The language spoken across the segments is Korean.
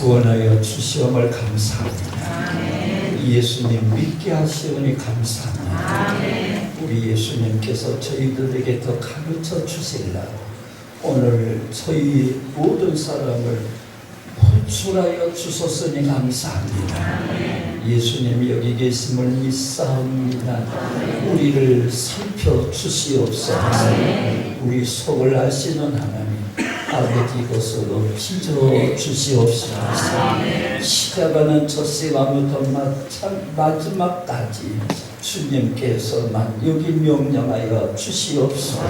구원하여 주시옵을 감사합니다. 예수님 믿게 하시오니 감사합니다. 우리 예수님께서 저희들에게 더 가르쳐 주시려고 오늘 저희 모든 사람을 호출하여 주셨으니 감사합니다. 예수님이 여기 계심을 믿사옵니다. 우리를 살펴 주시옵소서. 우리 속을 아시는 하나님 아버지 것으로 빚어 주시옵소서. 시작하는 첫 시간부터 마지막까지 주님께서만 여기 명령하여 주시옵소서.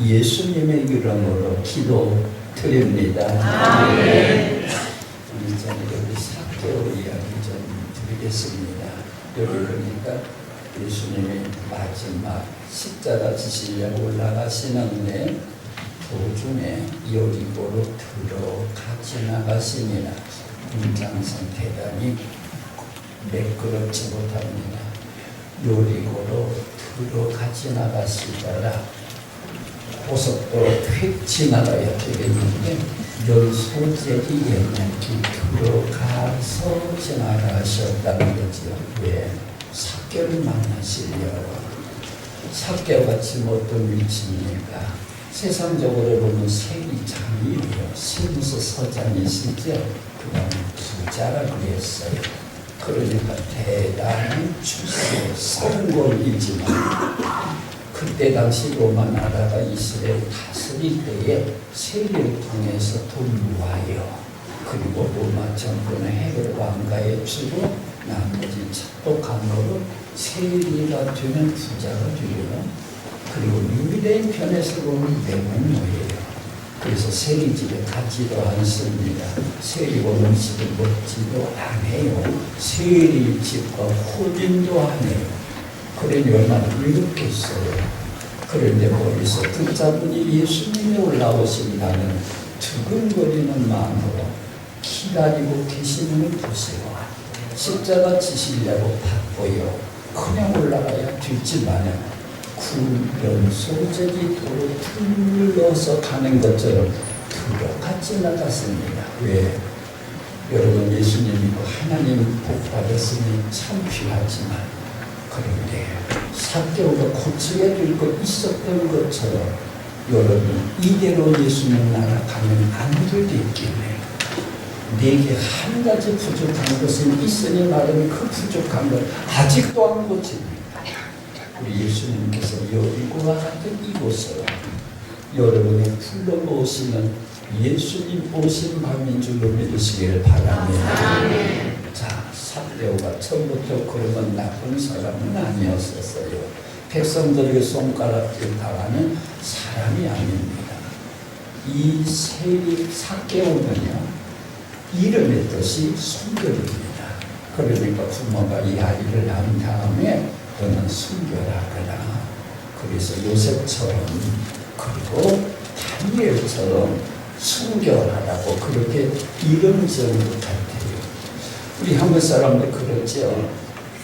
예수님의 이름으로 기도드립니다. 우리 전에 여기 사개월 이야기 좀 드리겠습니다. 여기 보니까 예수님이 마지막 십자가 지시려고 올라가시는데 도중에 여리고로 들어가 지나가시니라. 문장성 대단히 매끄럽지 못합니다. 여리고로 들어가 지나가시다가 고속도로 휙 지나가야 되겠는데 연소재기 옛날기 들어가서 지나가셨다는 거죠. 왜? 삭개를 만나시려고. 삭개같이 어떤 위치입니까? 세상적으로 보면 세리장이에요. 신수 서장이시죠. 그 다음에 부자라 그랬어요. 그러니까 대단한 출세 성공이지만 그때 당시 로마 나라가 이스라엘 다스릴 때에 세리를 통해서 돈 모아요. 그리고 로마 정권의 헤롯 왕가에 주고 나머지 착복한 거로 세리가 되면 부자가 되고요. 그리고 유대인 편에서 보면 매국노예요. 그래서 세리집에 가지도 않습니다. 세리고 음식을 먹지도 않아요. 세리집과 혼인도 안 해요. 그러니 얼마나 위롭겠어요. 그런데 거기서 듣자보니 예수님이 올라오신다는 두근거리는 마음으로 기다리고 계시는 걸 보세요. 십자가 지시려고 바빠요. 그냥 올라가야 되지만 연소재기 도로 둘러서 가는 것처럼 들어가 지나갔습니다. 왜? 여러분 예수님 믿고 하나님 복 받았으니 참 귀하지만 그런데 삭개오가 고치게 될 것 있었던 것처럼 여러분 이대로 예수님 나라 가면 안 될 때 있겠네요. 내게 한 가지 부족한 것은 있으니 말하면 그 부족한 것 아직도 안 고칩니다. 우리 예수님께서 여리고와 같은 이곳으로 여러분이 불러모으시는 예수님 오신 밤인 줄로 믿으시길 바랍니다. 자, 삭개오가 처음부터 그러면 나쁜 사람은 아니었었어요. 백성들에게 손가락질 당하는 사람이 아닙니다. 이 세리 삭개오는요 이름의 뜻이 순결입니다. 그러니까 부모가 이 아이를 낳은 다음에 너는 순결하거라. 그래서 요셉처럼 그리고 다니엘처럼 순결하라고 그렇게 이름 지은 것 같아요. 우리 한국 사람들 그러죠.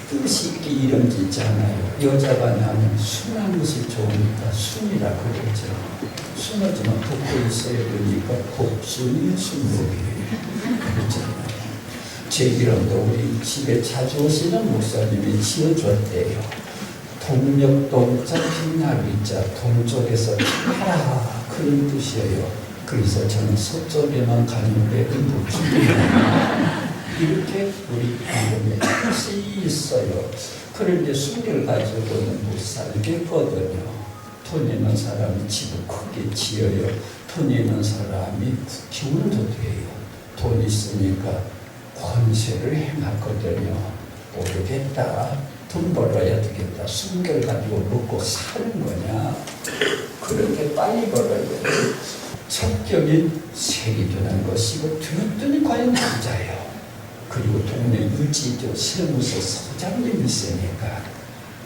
뜻이 있게 이름 짓잖아요. 여자가 나면 순한 것이 좋으니까 순이라 그러죠. 순하지만 복도 있어야 되니까 복순이 순복이에요. 그렇잖아요. 제 이름도 우리 집에 자주 오시는 목사님이 지어줬대요. 동력동자 빛나비자 동쪽에서 하라 그런 뜻이에요. 그래서 저는 서쪽에만 가는데 북쪽입니다. 이렇게 우리 이름에 뜻이 있어요. 그런데 순결 가지고는 못 살겠거든요. 돈 있는 사람이 집을 크게 지어요. 돈 있는 사람이 기운도 돼요. 돈 있으니까 권세를 행하거든요. 모르겠다. 돈 벌어야 되겠다. 순결 가지고 먹고 사는 거냐. 그렇게 빨리 벌어야 돼. 첩경인 세리도 난 것이고 들었더니 과연 부자예요. 그리고 동네 유지도 세무서 서장님이 있으니까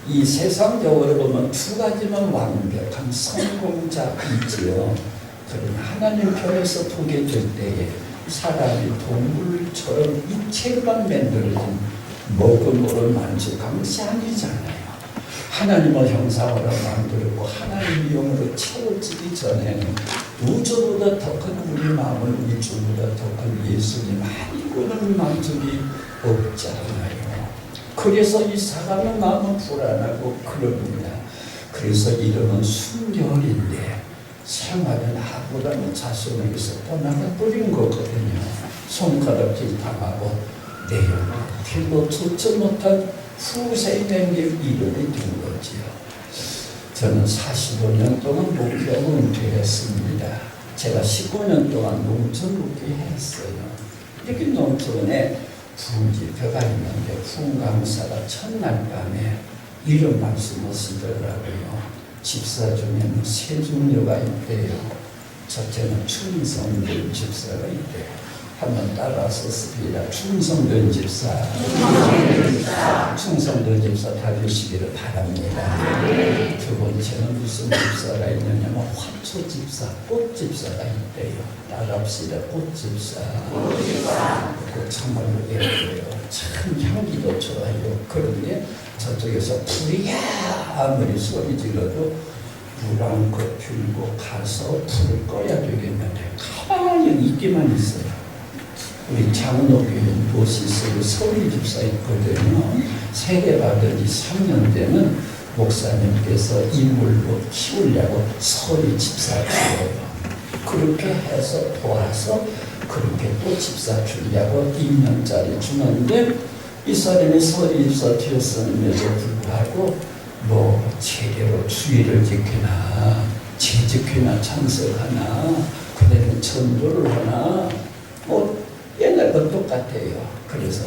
이 세상적으로 보면 두 가지만 완벽한 성공자이지요. 그러나 하나님 편에서 보게 될 때에 사람이 동물처럼 육체만 만들어진 먹음으로 만족한 것이 아니잖아요. 하나님의 형상으로 만들고 하나님의 영으로 채워지기 전에는 우주보다 더 큰 우리 마음을 우주보다 더 큰 예수님 한 이구는 만족이 없잖아요. 그래서 이 사람의 마음은 불안하고 그럽니다. 그래서 이름은 순결인데 생활은 나보다는 자손에게서 떠나가 버린 거거든요. 손가락질 당하고 내용을 필로 쫓지 못한 후세에 댕길 이름이 된 거지요. 저는 45년 동안 목회하고 은퇴했습니다. 제가 15년 동안 농촌 목회했어요. 이렇게 농촌에 부집회가 있는데 풍강사가 첫날 밤에 이런 말씀을 쓰더라고요. 집사 중에는 세 종류가 있대요. 첫째는 충성된 집사가 있대요. 한번 따라서 씁니다. 충성된 집사. 충성된 집사 다 되시기를 바랍니다. 두 번째는 무슨 집사가 있느냐면 화초 집사, 꽃 집사가 있대요. 따라합시다. 꽃 집사. 그 참말로 예뻐요. 참 향기도 좋아요. 그런데 저쪽에서 불이야 아무리 소리 질러도 불안 거 들고 가서 불을 꺼야 되겠는데 가만히 있기만 있어요. 우리 장로교회 도시스에 서울 집사 있거든요. 세례받은 지 3년 되는 목사님께서 인물로 키우려고 서울 집사 주어요. 그렇게 해서 도와서 그렇게 또 집사 주려고 2년짜리 주는데 이 사람이 서울 집사 되었음에도 불구하고 뭐 제대로 주의를 지키나 재직회나 참석하나 그대로 전도를 하나 뭐 옛날과 똑같아요. 그래서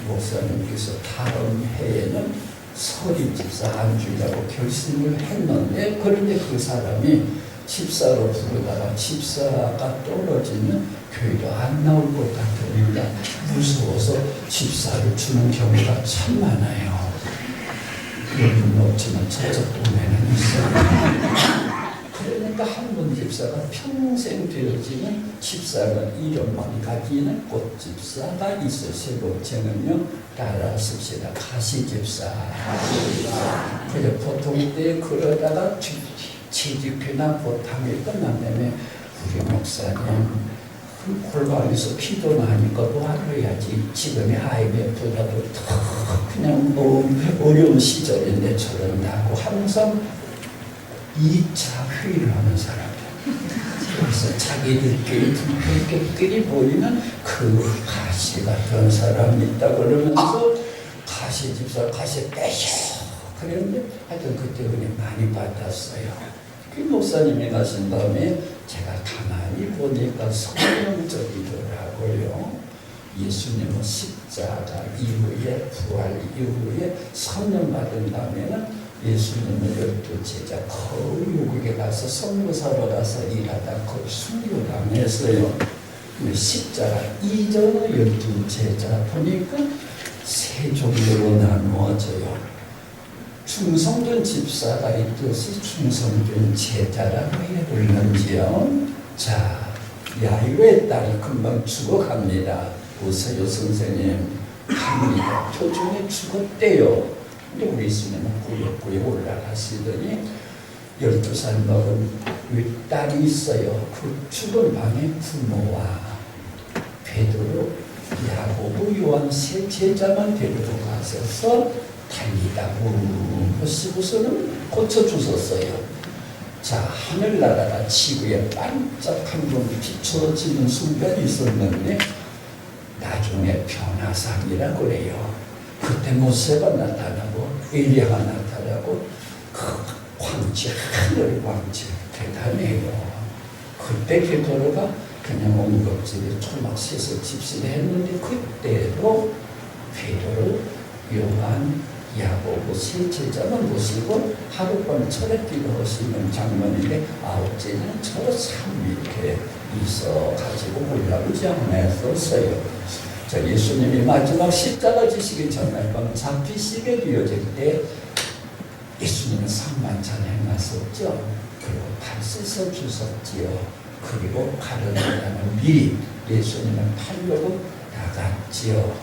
목사님께서 다음 해에는 서리 집사 안 주려고 결심을 했는데 그런데 그 사람이 집사로 부르다가 집사가 떨어지면 교회도 안 나올 것 같으니까 무서워서 집사를 주는 경우가 참 많아요. 여기는 없지만 저쪽 동네는 있어요. 그러니까 한 번 집사가 평생 되어지면 집사가 이름만 가지는 꽃집사가 있어요. 세 번째는요. 따라 씁시다. 가시집사. 그래 보통 때 그러다가 취직회나 보탕이 끝난다음에 우리 목사님 그 골방에서 기도나 하니까 뭐 하러야지. 지금의 IMF보다도 더 그냥 뭐 어려운 시절인데 저런다고 항상 2차 회의를 하는 사람들. 그래서 자기들끼리 분들끼리 모이면 그 가시 같은 사람이 있다 그러면서 가시 집사 가시 빼셔. 그랬는데 하여튼 그때 은혜 많이 받았어요. 그 목사님이 가신 다음에 제가 가만히 보니까 성령적이더라고요. 예수님은 십자가 이후에 부활 이후에 성령 받은 다음에는 예수님의 12제자 거의 외국에 가서 선교사로 가서 일하다 거의 순교당했어요. 근데 십자가 이전의 12제자 보니까 세 종류로 나누어져요. 충성된 집사가 있듯이 충성된 제자라고 해 불는지요. 자, 야이로의 딸이 금방 죽어갑니다. 보세요 선생님. 갑니다. 표정에 죽었대요. 근데 우리 예수님은 꾸역꾸역 올라가시더니 12살 먹은 딸이 있어요. 그 죽은 방에 부모와 베드로, 야고보, 요한 세 제자만 데리고 가셔서 달리다 보시고서는 고쳐주셨어요. 자, 하늘나라가 지구에 반짝 한번 비춰지는 순간이 있었는데 나중에 변화상이라고 그래요. 그때 모세가 나타나고 엘리야가 나타나고 그 광채, 하늘 광채 대단해요. 그때 베드로가 그냥 옹겁질에 초막 씻어 집신했는데 그때도 베드로, 요한, 야고보 세 제자만 모시고 하룻밤 철회기도 하시는 장면인데 아홉째는 참 이렇게 있어 가지고 올라오지 않았었어요. 자, 예수님이 마지막 십자가 지시기 전날 밤 잡히시게 되어질 때 예수님은 상만찬 행하셨죠. 그리고 발 씻어 주셨지요. 그리고 가르나라는 미리 예수님은 팔려고 나갔지요.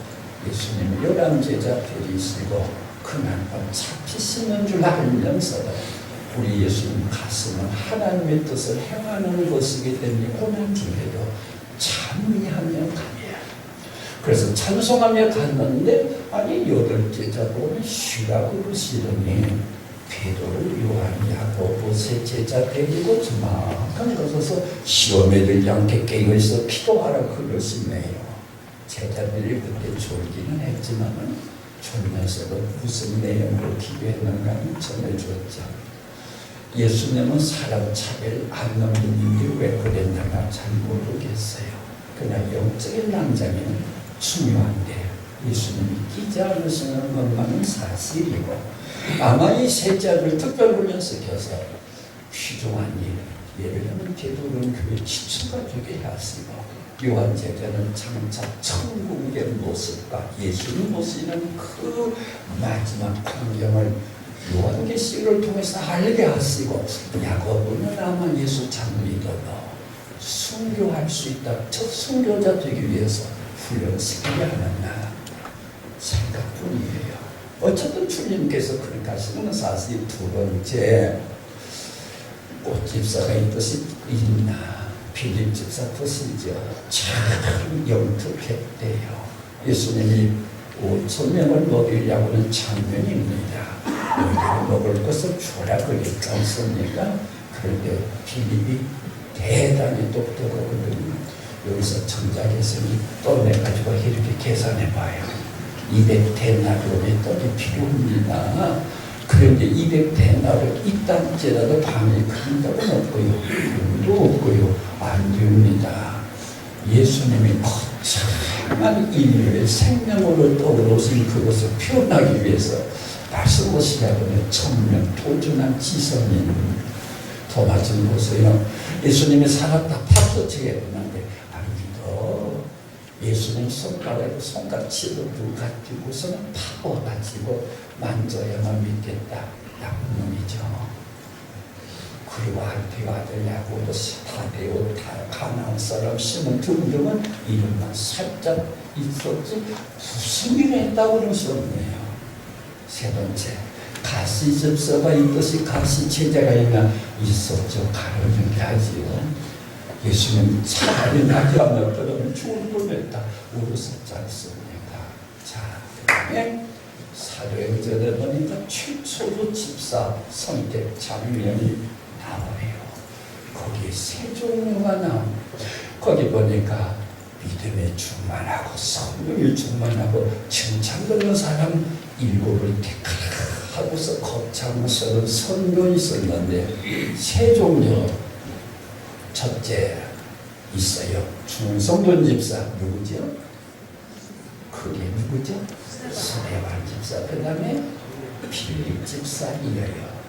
예수님이 11제자 데리시고 그날밤 잡히시는 줄 알면서도 우리 예수님 가슴은 하나님의 뜻을 행하는 것이기 때문에 고난 중에도 찬미하며 가며, 그래서 찬송하며 갔는데 아니 8제자 보면 쉬라 그러시더니 베드로, 요한, 야고보 세 제자 데리고 조막한 곳에서 시험에 들지 않게 깨어있어 기도하라 그러시네요. 제자들이 그때 졸기는 했지만은 졸면서도 무슨 내용으로 기도했는가는 전해주었죠. 예수님은 사람 차별 안 넘는 일이 왜 그랬는가 잘 모르겠어요. 그러나 영적인 낭장에는 중요한데 예수님이 끼지 않으시는 것만은 사실이고, 아마 이 셋째를 특별훈련 시켜서 귀중한 일, 예를 들면 베드로는 교회 기초가족이 하시고, 요한 제자는 장차 천국의 모습과 예수님 모시는 그 마지막 광경을 요한계시를 통해서 알게 하시고, 야고보는 아마 예수 참 믿어도 순교할 수 있다, 첫 순교자 되기 위해서 훈련시키지 않았나 생각뿐이에요. 어쨌든 주님께서 그렇게 하시는 건 사실 두 번째, 꽃집사가 이 뜻이 있나, 빌립 집사 뜻이죠. 참 영특했대요. 예수님이 5,000명을 먹이려고는 장면입니다. 너희가 먹을 것을 주라 그랬지 않습니까? 그런데 빌립이 대단히 똑똑하거든요. 여기서 청자계성이 떠내가지고 이렇게 계산해봐요. 200데나리온의 떡이 필요합니다. 그런데 200데나리온 있다할지라도 밤이 큰 떡은 없고요, 물도 없고요, 안 됩니다. 예수님이 거창한 인류의 생명으로 떠오르신 그것을 표현하기 위해서 말씀하시려고는 천명 도준한 지성인 토마스는 보세요. 예수님이 살았다 파도치게 했는데 안 믿어. 예수님 손가락에 손가락치를 가지고서는 파고가지고 만져야만 믿겠다. 나쁜 놈이죠. 그리고 알페오 아들 야고보 타데오 가나안 사람 시몬 등등은 이름만 살짝 있었지 무슨 일을 했다고 그럴 수 없네요. 세 번째, 가시 집사가 이 뜻이 가시 제자가 있나 있었죠. 가르는 게 하지요. 예수님 차라리 나지 않았더라면 죽을 뻔했다 울었었지 않습니까? 자, 그 다음에 사도행전에 보니까 최초로 집사 선택 장면이 나와요. 거기 세 종류가 나옵니다. 거기 보니까 믿음에 충만하고 성령에 충만하고 칭찬받는 사람 7을 택하라 하고서 거창스러운 선교이 있었는데 세 종류. 첫째 있어요. 중성돈 집사 누구죠? 그게 누구죠? 스데반 집사. 그 다음에 빌립 집사이에요.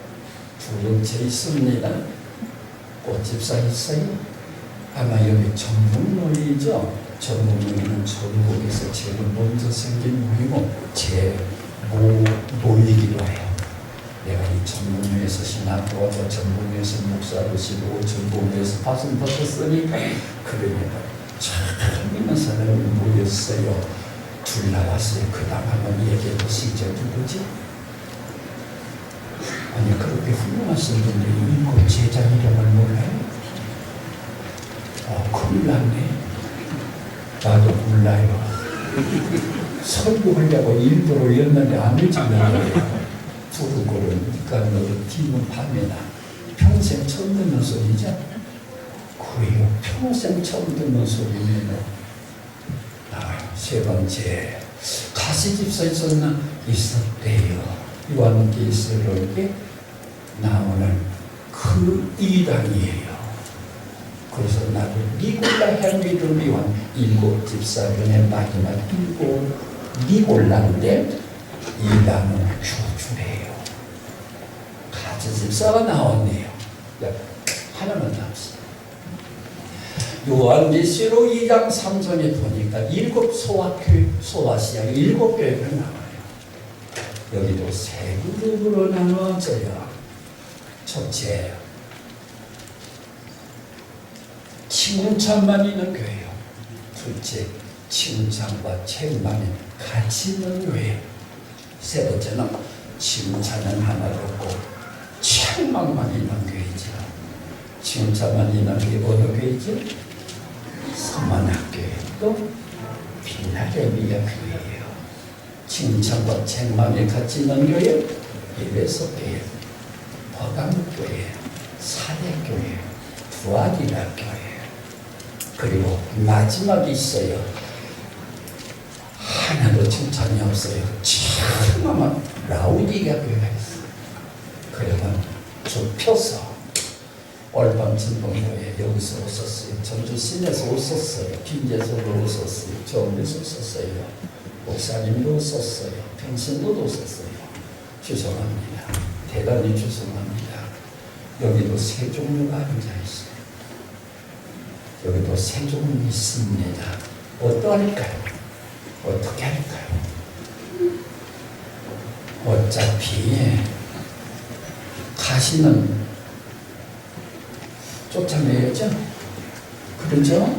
두 번째 있습니다. 꽃집사 있어요. 아마 여기 전문노이죠. 전문노이는 전국에서 제일 먼저 생긴 노이고 제 노이기도 해요. 내가 이 전문노에서 신학 도와서 전문노에서 목사로 시고 전문노에서 받은 받았으니까 그러니까 참 있는 사람이 모였어요. 둘 나왔어요. 그 다음 한번 얘기해 보시죠. 누구지? 아니 그렇게 훌륭하신 분들이 이거 제자 이름을 몰라요? 큰일 났네. 나도 몰라요. 설교하려고 일부러 였는데 안 해주는 두루고는 니가 너를 뒤는 밤에나 평생 처음 듣는 소리죠? 그래요. 평생 처음 듣는 소리네요. 세 번째, 가시집사 있었나? 있었대요. 요한계시록에 나오는 그 이단이에요. 그래서 나도 니골라 헬미를 위한 7 집사 중에 마지막 7 니골라인데 이단은 주주래요. 가지 집사가 나왔네요. 하나만 남았어요. 요한계시록 2장 3절에 보니까 7 소아시아 7 교회가 나와요. 여기도 세 그룹으로 나눠져요. 첫째, 칭찬만 있는 교회요. 둘째, 칭찬과 책망이 같이 있는 교회. 세 번째는 칭찬은 하나도 없고 책망만 있는 교회죠. 칭찬만 있는 게 어느 교회죠? 서만학교회, 또 필라델피아 교회예요. 칭찬과 책망이 같이 있는 교회, 에베소 교회, 버가모 교회, 사대교회, 두아디라 교회. 그리고 마지막이 있어요. 하나도 칭찬이 없어요. 참아만 라우디가 교회가 있어요. 그러면 좁혀서 올밤 진봉교회 여기서 오셨어요. 전주 시내에서 오셨어요. 빈제에서도 오셨어요. 저울에서 오셨어요. 목사님도 오셨어요. 평신도도 오셨어요. 죄송합니다. 대단히 죄송합니다. 여기도 세 종류가 앉아있어요. 여기도 세 종류 있습니다. 어떠할까요? 어떻게 할까요? 어차피 가시는 쫓아내야죠. 그러죠?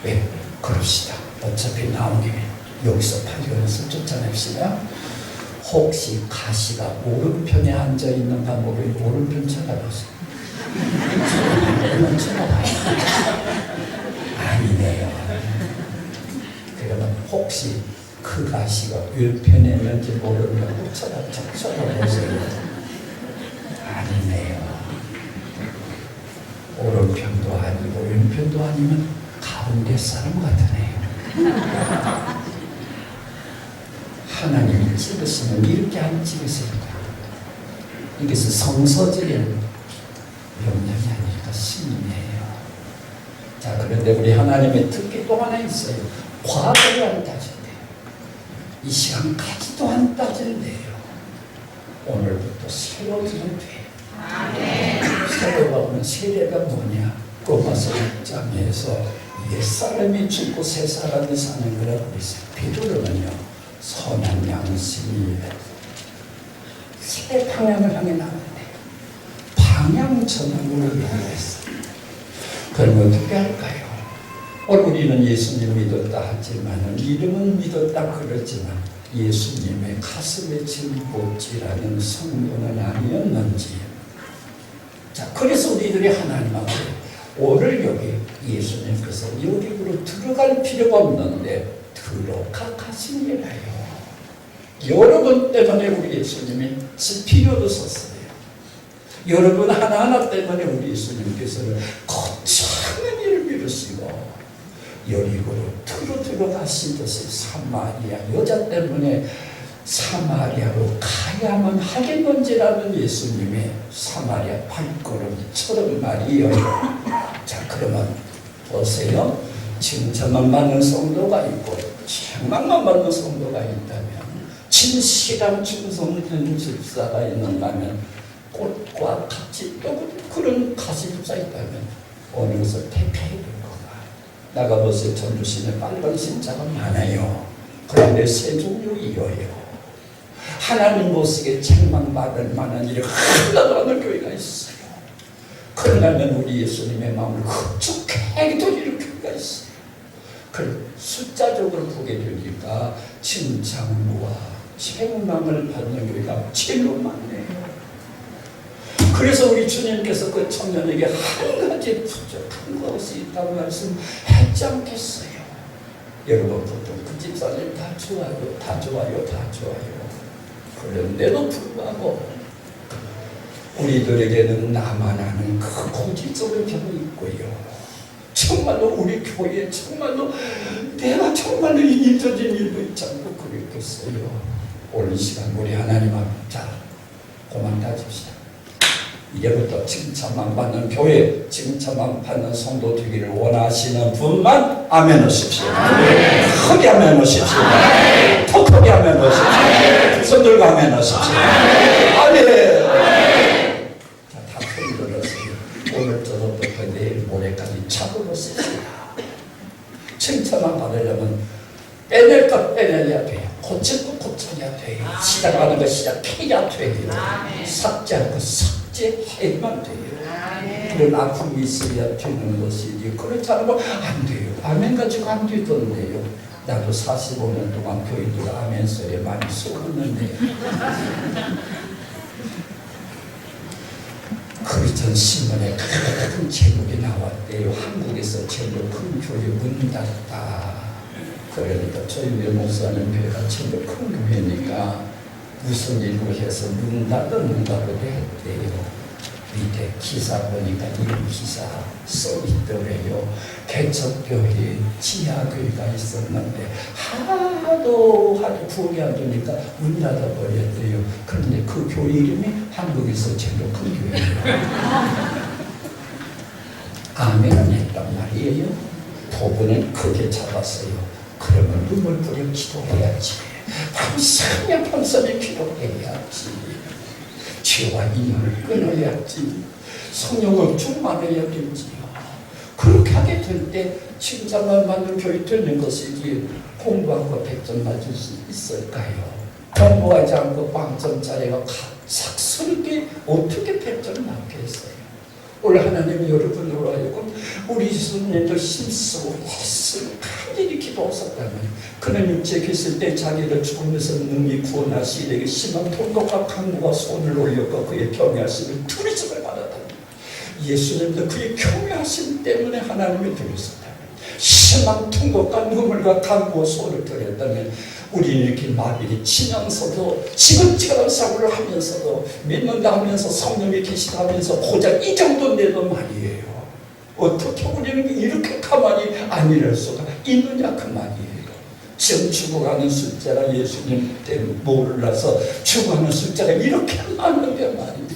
네, 그럽시다. 어차피 나온 김에 여기서 파견해서 쫓아냅시다. 혹시 가시가 오른편에 앉아있는 방법을 오른편 쳐다보세요. 오른편 쳐다봐요. 아니네요. 그러면 혹시 그 가시가 왼편에 있는지 모르면 쳐다보세요. 아니네요. 오른편도 아니고 왼편도 아니면 가운데 사람 같으네요. 하나님이 찍으시면 이렇게 안 찍으실까? 이것은 성서적인 명령이 아닐까 싶네요. 자, 그런데 우리 하나님의 특기 또 하나 있어요. 과거를 안 따진대요. 이 시간까지도 안 따진대요. 오늘부터 새로워지면 돼요. 새로가 오는 세례가 뭐냐? 로마서 6장에서 옛사람이 죽고 새 사람이 사는 거라고 그랬어요. 베드로는요, 선한 양심이 새 방향을 향해 나가는데 방향 전환을 위해서. 그럼 어떻게 할까요? 우리는 예수님 믿었다 하지만 이름은 믿었다 그러지만 예수님의 가슴에 짊어지라는 성도는 아니었는지. 자, 그래서 우리들이 하나님 앞에 오늘 여기 예수님께서 여기로 들어갈 필요가 없는데 들어가 가시니라요. 여러분 때문에 우리 예수님이 필요도 썼어요. 여러분 하나하나 때문에 우리 예수님께서는 거창한 일을 미루시고 여리고로 들어가시듯이 사마리아 여자 때문에 사마리아로 가야만 하겠는지라는 예수님의 사마리아 발걸음처럼 말이에요. 자, 그러면 보세요. 칭찬만 받는 성도가 있고 책망만 받는 성도가 있다면, 진실한 충성된 집사가 있는다면, 꽃과 같이 또 그런 가시집사 있다면 어느 것을 택해야 될 거가. 나가보세요. 전주시내 빨간 신자가 많아요. 그런데 세 종류이어요. 하나님 보시기에 책망받을 만한 일이 하나도 없는 교회가 있어요. 그러면 우리 예수님의 마음을 흡족해 해드릴 교회가 있어요. 그 숫자적으로 보게 되니까 칭찬과 책망을 받는 교회가 제일 많네요. 그래서 우리 주님께서 그 청년에게 한 가지 부족한 것이 있다고 말씀했지 않겠어요? 여러분, 보통 그 집사님 다 좋아요, 다 좋아요, 다 좋아요. 그런데도 불구하고 우리들에게는 나만 아는 그 고질적인 점이 있고요. 정말로 우리 교회에 정말로 내가 정말로 잊어진 일도 있지 않고 그랬겠어요. 오늘 시간 우리 하나님 앞에 자, 그만 따집시다. 이제부터 칭찬만 받는 교회, 칭찬만 받는 성도 되기를 원하시는 분만 아멘 하십시오. 크게 아멘 하십시오. 더 크게 아멘 하십시오. 손 들고 아멘 하십시오. 아멘. 자, 다 손 들었어요. 오늘 저녁부터 내일 모레까지 잡으러 씁시다. 칭찬만 받으려면 빼낼 것 빼내야 돼요. 고칠 것 고쳐야 돼요. 시작하는 거 시작해야 돼요. 삭제할 거 삭제해야만 돼요. 그런 아픔이 있어야 되는 것이지. 그렇지 않으면 안 돼요. 아멘 가지고 안 되던데요. 나도 45년 동안 교인들 아멘 소리에 많이 속았는데 전 신문에 큰 제목이 나왔대요. 한국에서 제일 큰 교회 문 닫다. 그러니까 저희 목사님 교회가 제일 큰 교회니까 무슨 일로 해서 문 닫는다고 했대요. 밑에 기사 보니까 이런 기사 써있더래요. 개척교회 지하교회가 있었는데 하도 구하게 안 되니까 문 닫아버렸대요. 그런데 그 교회 이름이 한국에서 제일 큰 교회예요. 아멘을 했단 말이에요. 도구는 크게 잡았어요. 그러면 눈물 뿌려 기도해야지. 밤새 기도해야지. 죄와 인연을 끊어야지. 성령을 충만해야 되지요. 그렇게 하게 될 때 칭찬만 받는 교회 되는 것이지 공부하고 100점 맞을 수 있을까요? 공부하지 않고 빵점짜리가 갑작스럽게 어떻게 100점 맞겠어요? 오늘 하나님이 여러분으로 하여금 우리 예수님도 힘쓰고 애쓰고 간절히 기도하셨다면 그는 육체에 계실 때 자기를 죽으면서 능히 구원하시되 심한 통곡과 간구와 손을 올렸고 그의 경외하심을 두리짐을 받았다. 예수님도 그의 경외하심 때문에 하나님이 들으셨다면 심한 통곡과 눈물과 간구와 손을 들였다면 우리는 이렇게 마비를 치면서도 지긋지긋한 사고를 하면서도 믿는다 하면서 성령이 계시다 하면서 고작 이 정도 내도 말이에요. 어떻게 우리는 이렇게 가만히 안 일할 수가 있느냐 그 말이에요. 지금 죽어가는 숫자가 예수님 때문에 몰라서 죽어가는 숫자가 이렇게 많은 게 말이에요.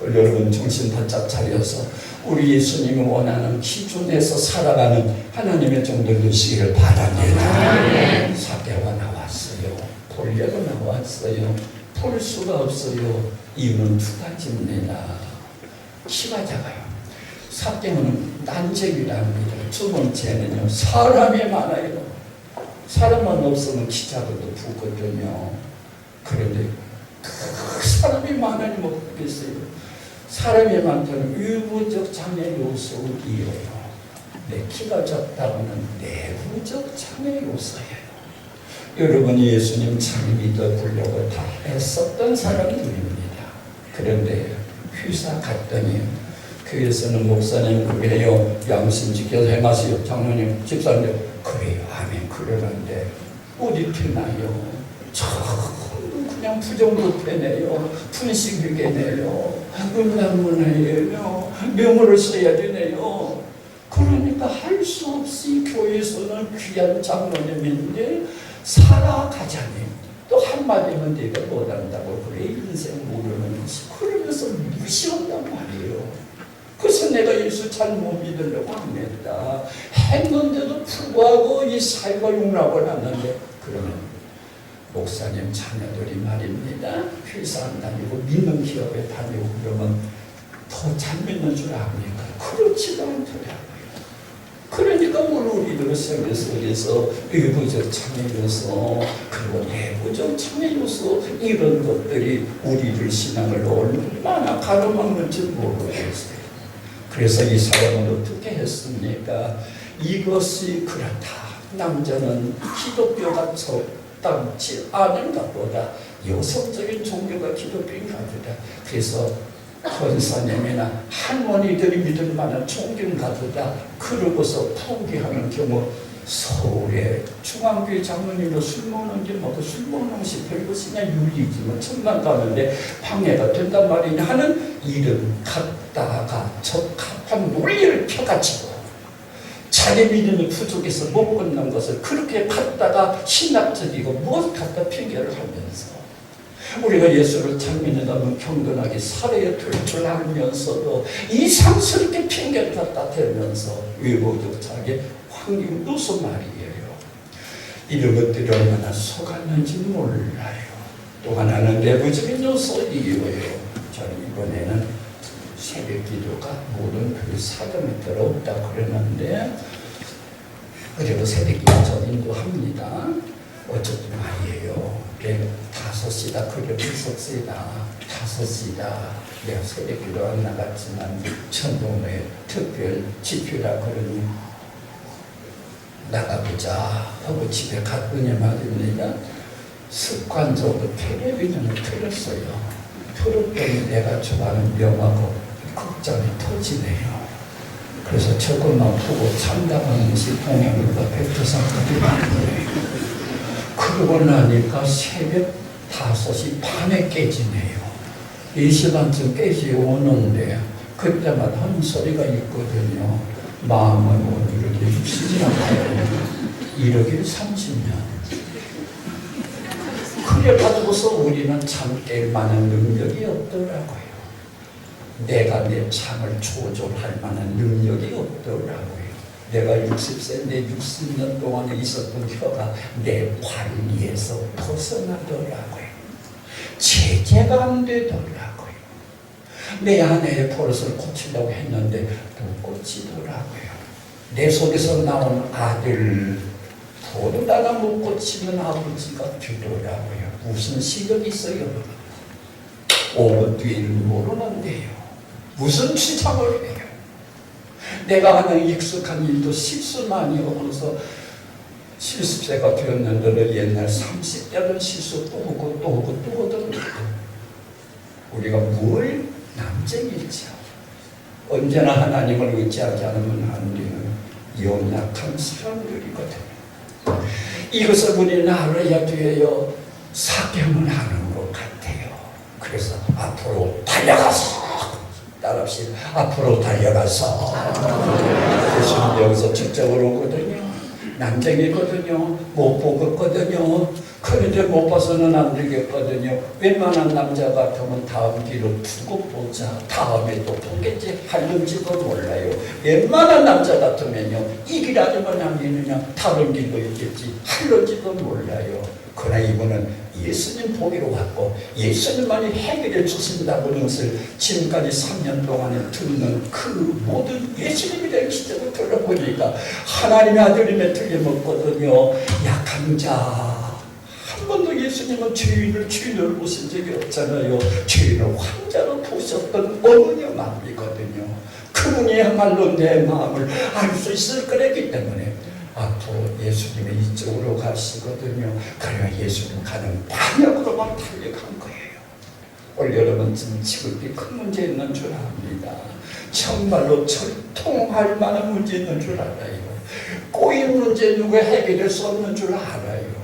여러분 정신 바짝 차려서 우리 예수님이 원하는 기준에서 살아가는 하나님의 종들 되시기를 바랍니다. 사개가 나왔어요. 보려고 나왔어요. 볼 수가 없어요. 이유는 두 가지입니다. 키가 작아요. 사개는 난쟁이랍니다. 두 번째는요. 사람이 많아요. 사람만 없으면 키 작아도 붙거든요. 그런데 사람이 많으니 못 붙겠어요. 사람이 많다는 외부적 장애 요소이에요. 내 키가 작다고는 내부적 장애 요소예요. 여러분이 예수님 참 믿어보려고 다 애썼던 사람들입니다. 그런데 회사 갔더니 교회에서는 목사님 그래요. 양심 지켜서 행하세요. 장로님 집사님 그래요. 아멘 그러는데 어디 되나요? 그냥 부정부패네요. 분식회계네요. 음란문화예요. 명호를 써야 되네요. 그러니까 할 수 없이 교회에서는 귀한 장로님인데 살아가자니 또 한마디면 내가 못한다고 그래. 인생 모르는 것이 그러면서 무시한단 말이에요. 그래서 내가 예수 잘못 믿으려고 안 했다. 했는데도 불구하고 이 사회가 용납을 하는데 그러면 목사님 자녀들이 말입니다. 회사 안 다니고 믿는 기업에 다니고 그러면 더 잘 믿는 줄 압니까? 그렇지도 않더라고요. 그러니까 오늘 우리들 생애 속에서 외부적 장애 요소 그리고 내부적 장애 요소 이런 것들이 우리들 신앙을 얼마나 가로막는지 모르겠어요. 그래서 이 사람은 어떻게 했습니까? 이것이 그렇다. 남자는 기독교가 적당치 않은 것보다 여성적인 종교가 기독교인가 보다. 그래서 권사님이나 할머니들이 믿을 만한 종교인가 보다. 그러고서 포기하는 경우 서울에 중앙교회 장로님도 술 먹는 게 뭐 술 먹는 것이 별것이냐 윤리지만 천만 가는데 방해가 된단 말이냐 하는 이름 갖다가 적합한 논리를 펴가지고 자기 믿음이 부족해서 못 끝난 것을 그렇게 갖다가 신학적이고 무엇 갖다 핑계를 하면서 우리가 예수를 잘 믿는다면 경건하게 살아야 될 줄 알면서도 이상스럽게 핑계를 갖다 대면서 외부적 자기 환경 요소 말이에요. 이런 것들이 얼마나 속았는지 몰라요. 또 하나는 내부적인 요소이에요. 저는 이번에는 새벽 기도가 모든 그 사정에 들어온다 그랬는데 그리고 새벽 기도 전인도 합니다. 어쨌든 말이에요. 5시다 그래 6시다 5시다 내가 새벽 기도 안 나갔지만 천동의 특별 집회라 그러니 나가보자 하고 집에 갔더니 말입니다. 습관적으로 텔레비전을 틀었어요. 틀었더니 내가 좋아하는 명하고 극장이 터지네요. 그래서 저것만 보고 참담한 것이 동양물과 백두산까지 가는 거예요. 그러고 나니까 새벽 5시 반에 깨지네요. 4시반쯤 깨지 오는데 그때마다 한 소리가 있거든요. 마음은 오늘을 육신이 아파요. 이러길 30년. 그래 가지고서 우리는 참 깰 만한 능력이 없더라고요. 내가 내 창을 조절할 만한 능력이 없더라고요. 내가 60세, 내 60년 동안에 있었던 혀가 내 발 위에서 벗어나더라고요. 제재가 안 되더라고요. 내 아내의 버릇을 고치려고 했는데 또 고치더라고요. 내 속에서 나온 아들 보다가 못 고치는 아버지가 되더라고요. 무슨 시력이 있어요? 5분 뒤에는 모르는데요. 무슨 추정을 해요? 내가 하는 익숙한 일도 실수 많이 하면서 70세가 되었는데 옛날 30대는 실수 또 하고 또 하고 또 하더라고요. 우리가 뭘 남쟁이죠. 언제나 하나님을 의지하지 않으면 안 되는 연약한 사람들이거든요. 이것을 우리는 알아야 돼요. 사경을 하는 것 같아요. 그래서 앞으로 달려가서 따라합시다. 앞으로 달려가서 예수님 여기서 직접으로 오거든요. 난쟁이거든요. 못 보겠거든요. 그런데 못 봐서는 안 되겠거든요. 웬만한 남자 같으면 다음 길을 두고 보자. 다음에 또 보겠지 하는지도 몰라요. 웬만한 남자 같으면요. 이 길 아니면 안 되느냐. 다른 길도 있겠지 하는지도 몰라요. 그러나 이분은 예수님 보기로 왔고 예수님만이 해결해 주신다는 것을 지금까지 3년 동안에 듣는 그 모든 예수님에 대한 기적을 들어보니까 하나님의 아들임에 틀림없거든요. 약한 자 한 번도 예수님은 죄인을 보신 적이 없잖아요. 죄인을 환자로 보셨던 어머니의 마음이거든요. 그분이야말로 내 마음을 알 수 있을 거랬기 때문에 앞으로 예수님이 이쪽으로 가시거든요. 그래야 예수님 가는 방향으로만 달려간 거예요. 올 여러분 지금 지극히 큰 문제 있는 줄 압니다. 정말로 절통할 만한 문제 있는 줄 알아요. 꼬인 문제 누가 해결할 수 없는 줄 알아요.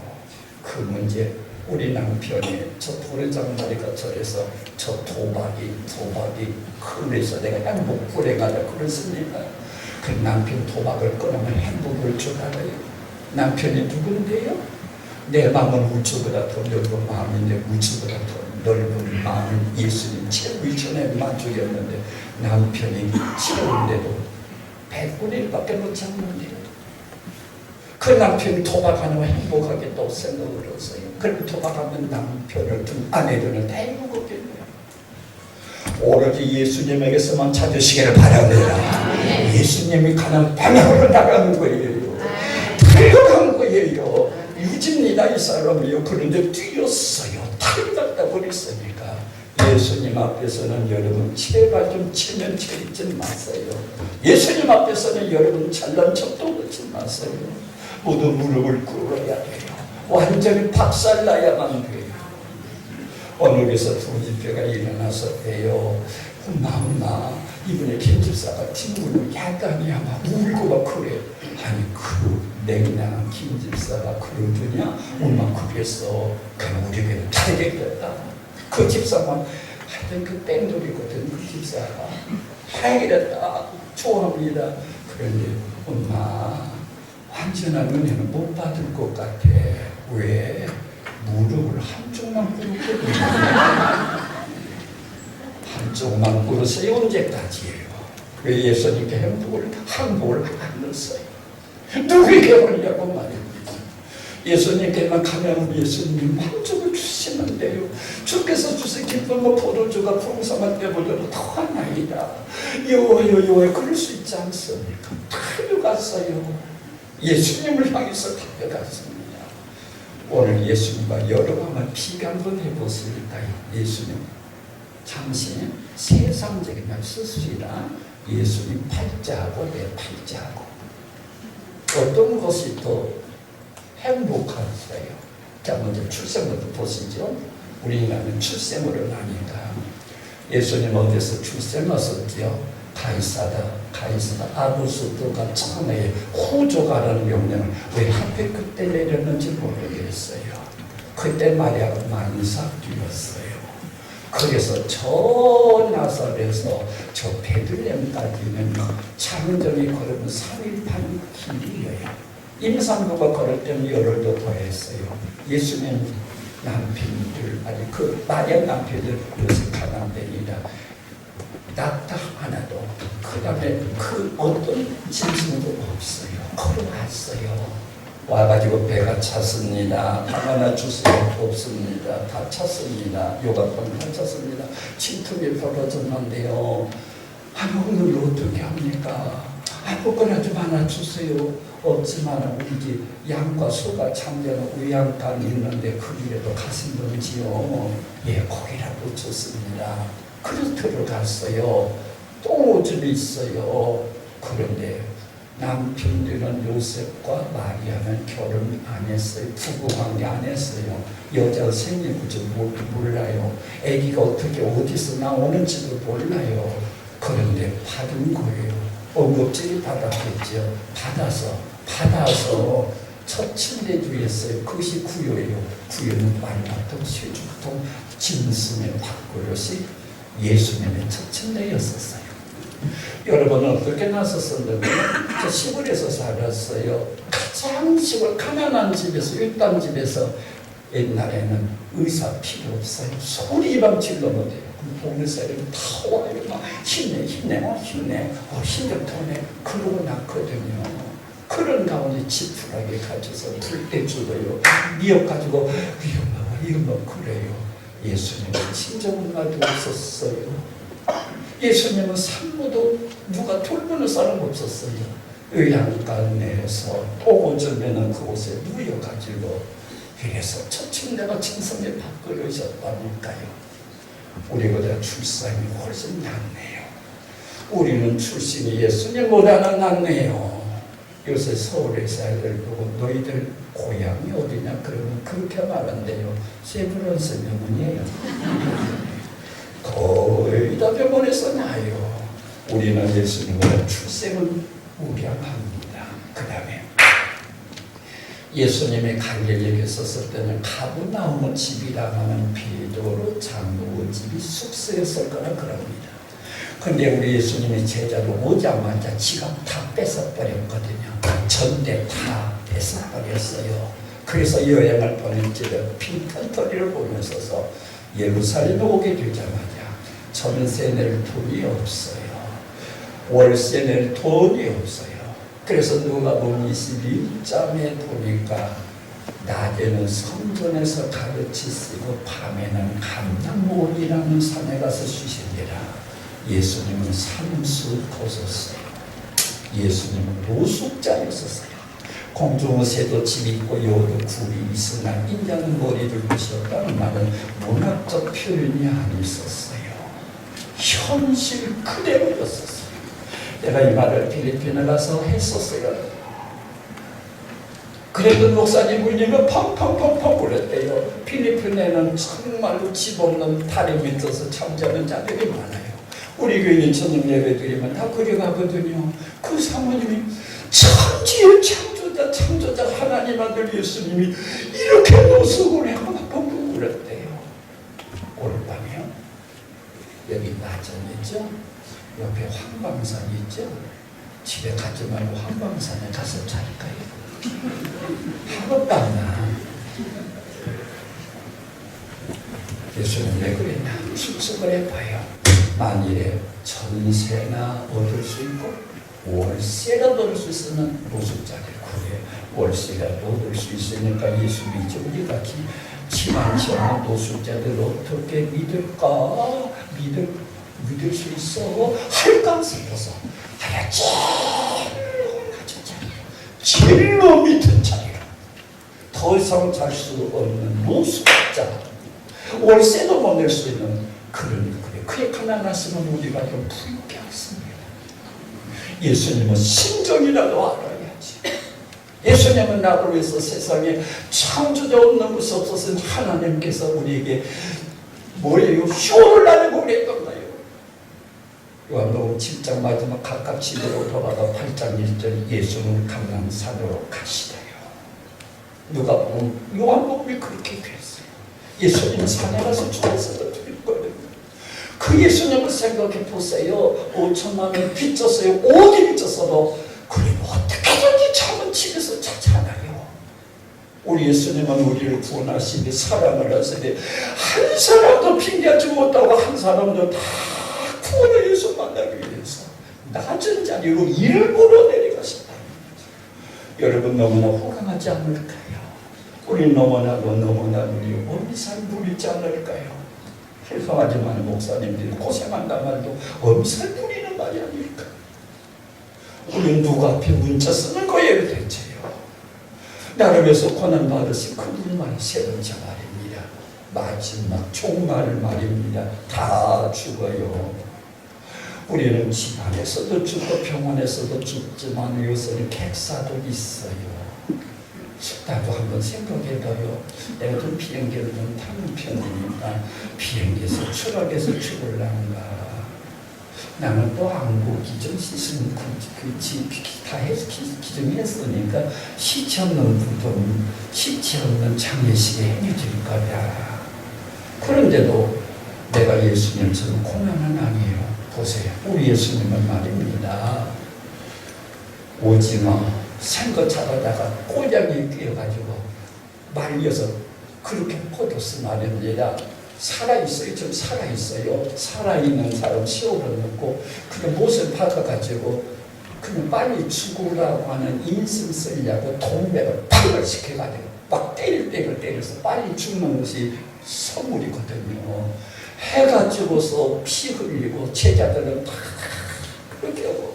그 문제 우리 남편이 저 도래장머리가 저래서 저 도박이 그래서 내가 행복 불행하다 그랬습니다. 그 남편 도박을 끊으면 행복을 줄 알아요. 남편이 누군데요? 내 마음은 우주보다 더 넓은 마음인데 우주보다 더 넓은 마음을 예수님 최후의 전에 만족이었는데 남편이 채우는데도 100분의 1밖에 못 잡는데요. 그 남편이 도박하면 행복하겠다고 생각을 했어요. 그럼 도박하면 남편을 둔 아내들은 다 행복하겠네요. 오로지 예수님에게서만 찾으시기를 바랍니다. 예수님이 가는 방향으로 나가는 거예요. 달려간 거예요. 유진이다 이 사람이요. 그런데 뛰었어요. 달려갔다 버렸으니까 예수님 앞에서는 여러분 제발 좀 체면체 있지 마세요. 예수님 앞에서는 여러분 잘난 척도 하지 마세요. 모두 무릎을 꿇어야 돼요. 완전히 박살나야만 돼요. 오늘에서 두 집회가 일어나서 돼요. 엄마 이번에 김집사가 친구를 야단이 아마 울고 막 그래. 아니 그 냉랭한 김집사가 그러더냐? 엄마 그래서 그냥 우리 교회는 잘 되겠다. 그 집사만 하여튼 그 뺑돌이거든. 그 집사가 다행이랬다. 좋아합니다. 그런데 엄마 완전한 은혜는 못 받을 것 같아. 왜? 무릎을 한쪽만 꿇었거든요. 한쪽만 꿇었어요. 언제까지예요? 왜 예수님께 행복을 안 넣었어요? 누구에게 오냐고 말입니다. 예수님께만 가면 예수님이 만족을 주시는데요. 주께서 주신 기쁨과 포도주가 풍성한 때보다도 더하나이다. 여호와여 그럴 수 있지 않습니까? 달려갔어요. 예수님을 향해서 달려갔습니다. 오늘 예수님과 여러분만 비교 한번 해보실까요? 예수님 잠시 세상적인 말 쓰시라. 예수님 팔자하고 내 팔자하고 어떤 것이 더 행복하세요? 자 먼저 출생부터 보시죠. 우리 인간은 출생으로 나니까 예수님 어디서 출생하셨지요? 가이사라 아구스도가 처음에 호조가라는 명령을 왜 하필 그때 내렸는지 모르겠어요. 그때 마리아가 만삭 뛰었어요. 그래서 저 나사렛에서 저 베들레헴까지는 장정이 걸으면 3일 반 길이에요. 임산부가 걸을 때는 열흘도 더했어요. 예수님 남편들 아니 그 마리아 남편들 그것이 가난되니라 낙타 하나도 그 다음에 그 어떤 짐승도 없어요. 걸어왔어요. 와가지고 배가 찼습니다. 방 하나 주세요. 없습니다. 다 찼습니다. 요가방 다 찼습니다. 침투기 벌어졌는데요. 오늘 어떻게 합니까? 아무거나 좀 하나 주세요. 없지만 우리 집 양과 소가 잠자는 우양간이 있는데 그 길에도 가신던지요. 예, 거기라도 좋습니다. 그래서 들어갔어요. 또 오줌이 있어요. 그런데 남편들은 요셉과 마리아는 결혼 안 했어요. 부부관계 안 했어요. 여자가 생긴 줄 몰라요. 아기가 어떻게 어디서 나오는지도 몰라요. 그런데 받은 거예요. 응급질이 받았겠죠. 받아서 첫 침대주였어요. 그것이 구요예요. 구요는 말라통, 쇠죽통, 짐승의 밥그릇이 예수님의 첫 침대였었어요. 여러분은 어떻게 나섰었는데 저 시골에서 살았어요. 가장 시골 가난한 집에서 일단 집에서 옛날에는 의사 필요 없어요. 소리 밤 질러도 돼요. 동네 사람이 다 와요. 막 힘내 힘좀 더 내. 그러고 났거든요. 그런 가운데 지푸라기 가져서 불때 죽어요. 미역 가지고 이거 그래요. 예수님은 친정엄마도 없었어요. 예수님은 산모도 누가 돌보는 사람 없었어요. 의양간 내에서 오줌에는 그곳에 누워가지고 그래서 첫 침대가 짐승의 밥그릇이었다니까요. 우리보다 출산이 훨씬 낫네요. 우리는 출신이 예수님보다는 낫네요. 요새 서울에서 애들 보고 너희들 고향이 어디냐 그러면 그렇게 말한대요. 세브란스 명문이에요. 거의 다 병원에서 나요. 우리는 예수님보다 출생을 우량합니다. 그 다음에 예수님이 갈릴리에 있었을 때는 가브나움 집이라고 하는 베드로 장로의 집이 숙소였을 거라 그럽니다. 근데 우리 예수님이 제자로 오자마자 지갑 다 뺏어버렸거든요. 전대 다 뺏어버렸어요. 그래서 여행을 보낼 집에 빈털터리를 보면서 예루살렘에 오게 되자마자 전세 낼 돈이 없어요. 월세 낼 돈이 없어요. 그래서 누가복음 22장에 보니까 낮에는 성전에서 가르치시고 밤에는 감남몬이라는 산에 가서 쉬시니라. 예수님은 산수 거셨어요. 예수님은 노숙자였었어요. 공중새도 집 있고 여도 굴이 있으나 인자는 머리를 부셨다는 말은 문학적 표현이 아니었어요. 현실 그대로였었어요. 내가 이 말을 필리핀에 가서 했었어요. 그래도 목사님 울리면 팡팡팡팡 울었대요. 필리핀에는 정말로 집 없는 다리 밑에서 잠자는 자들이 많아요. 우리 교인이 저녁 예배 드리면 다 그리 가거든요. 그 사모님이 천지의 창조자 하나님 아들 예수님이 이렇게 노숙을 해고 펑펑 울었대요. 오늘 밤에요. 여기 나전 있죠? 옆에 황방산 있죠? 집에 가지 말고 황방산에 가서 잘까요? 하루도 안 나. 예수님 왜 그랬나? 추측을 해봐요. 만일에 전세나 얻을 수 있고 월세라도 얻을 수 있으면 노숙자들 그래. 월세라도 얻을 수 있으니까 예수 믿지. 우리가 기만치 않은 노숙자들 어떻게 믿을까? 믿을 수 있어? 할까 싶어서 하얗지 제일로 밑은 자리로 더 이상 잘 수 없는 노숙자, 월세도 못 낼 수 있는 그런 그래 가난하시면 우리가 좀 부유케 하겠습니다. 예수님은 심정이라도 알아야지. 예수님은 나를 위해서 세상에 창조자 없는 것이 없어서 하나님께서 우리에게 뭐예요? 쇼를 나누고 그랬던 거예요. 요한복음 7장 마지막 각각 집으로 돌아가 8장 1절 예수는 감람산으로 가시다요. 누가 보면 요한복음이 그렇게 됐어요. 예수님 산에 가서 죽었어도 드릴 거예요. 그 예수님을 생각해 보세요. 5천만 원 빚졌어요. 5억이 빚졌어도 그래도 어떻게든지 참은 집에서 찾아나요. 우리 예수님은 우리를 구원하시니 사랑을 하시니 한 사람도 핑계하지 못하고 한 사람도 다 구원을 위해서 만나기 위해서 낮은 자리로 일부러 내려가셨다. 여러분 너무나 호강하지 않을까요? 우리 너무나도 우리 엄살 부리지 않을까요? 죄송하지만 목사님들이 고생한단 말도 엄살 부리는 말이 아닐까? 우리는 누구 앞에 문자 쓰는 거예요 대체요? 나를 위해서 고난받으신 그분만 세 번째 말입니다. 마지막 종말 말입니다. 다 죽어요. 우리는 집안에서도 죽고 병원에서도 죽지만 요새는 객사도 있어요. 나도 한번 생각해봐요. 내가 좀 비행기를 좀 타는 편이니까 비행기에서 추락해서 죽을란가. 나는 또 안구 기증 시스템 다 기증했으니까 시체 없는 부동, 시체 없는 장례식에 행해질 거야. 그런데도 내가 예수님처럼 고난은 아니에요. 보세요. 우리 예수님은 말입니다. 오징어 생거 잡아다가 꼬량이 끼어가지고 말려서 그렇게 포도스 말입니다. 살아있어요. 좀 살아있어요. 살아있는 사람 시오를 넣고 그냥 못을 박아가지고 그냥 빨리 죽으라고 하는 인심 쓰려고 동맥을 팍을 시켜가지고 막 때려서 빨리 죽는 것이 선물이거든요. 해가지고서 피 흘리고 제자들은 다 그렇게 하고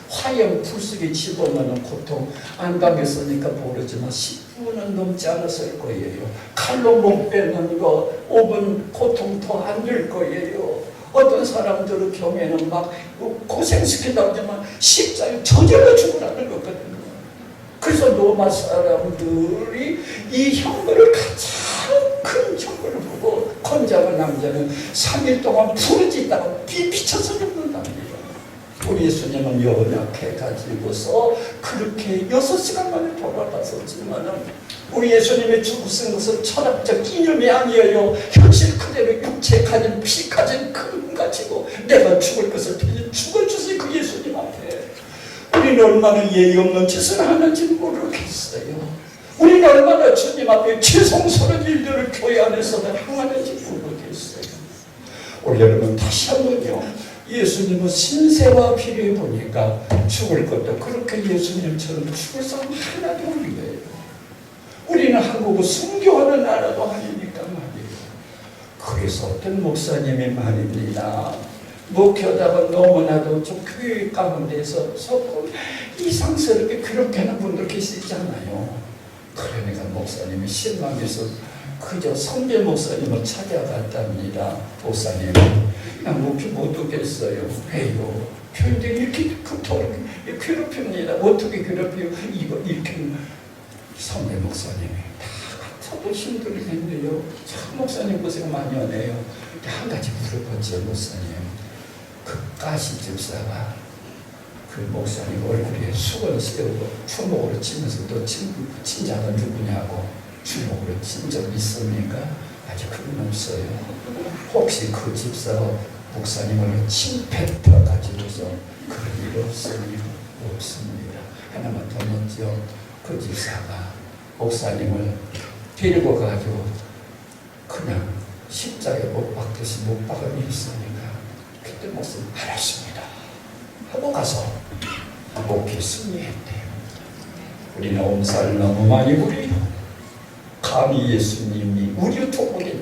화염 불속에 집어넣는 고통 안 당했으니까 모르지만 10분은 넘지 않았을 거예요. 칼로 못 빼는 거 5분 고통 더 안 될 거예요. 어떤 사람들의 경우에는 막 고생시킨다고 하지만 십자가에 저절로 죽으라는 거거든요. 그래서 로마 사람들이 이 형벌을 가장 큰 형벌을 보고 건장한 남자는 3일 동안 부르짖다가 비비쳐서 죽는답니다. 우리 예수님은 연약해가지고서 그렇게 6시간 만에 돌아가셨지만 우리 예수님의 죽으신 것은 철학적 이념이 아니에요. 현실 그대로 육체 가진 피 가진 금 가지고 내가 죽을 것을 대신 죽어주신 그 예수님 앞에 우리는 얼마나 예의 없는 짓을 하는지 모르겠어요. 우리는 얼마나 주님 앞에 죄송스러운 일들을 교회 안에서도 행하는지 모르겠어요. 우리 여러분 다시 한번요. 예수님은 신세와 비례해 보니까 죽을 것도 그렇게 예수님처럼 죽을 사람 하나도 없는 우리는 한국은 순교하는 나라도 아니니까 말이에요. 그래서 어떤 목사님이 말입니다. 목회하다가 너무나도 좀 교회 가운데서 조금 이상스럽게 그렇게 하는 분들 계시잖아요. 그러니까 목사님이 실망해서 그저 선배 목사님을 찾아갔답니다. 목사님, 나 목표 못 오겠어요. 왜요? 교인들이 이렇게 그토록 괴롭힙니다. 어떻게 괴롭혀요? 이거 이렇게 선배 목사님이 다 같아도 힘들겠는데요. 참 목사님 고생 많이 하네요. 한 가지 물어봤죠, 목사님. 그 가시 집사가 그 목사님 얼굴에 수건을 세우고 주먹으로 치면서 또 친자가 누구냐고 주먹으로 친 적 있습니까? 아직 그건 없어요. 혹시 그 집사가 목사님을 침뱉어 가지고서 그런 일 없습니까? 없습니다. 하나만 더 묻죠. 그 집사가 목사님을 데리고 가지고 그냥 십자가에 못 박듯이 못 박은 일이 있으니까 그때 목사님 알았습니다 하고 가서 목회 승리했대요. 우리는 엄살 너무 많이 부려요. 감히 예수님이 우리를 도우겠네.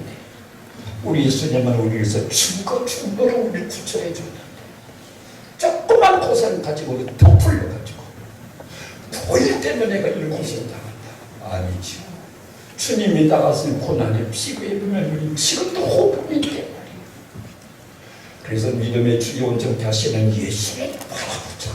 우리 예수님은 우리에서 죽어로 우리를 구출해 줬는데 조그만 고생 가지고 우리 더 풀려가지고 보일 때문에 내가 이런 고생당한다. 아니죠. 주님이 나가신 고난에 피부에 보면 우리 지금도 호흡이 있단 말이에요. 그래서 믿음의 주요 온전케 하시는 예수를 바라보자.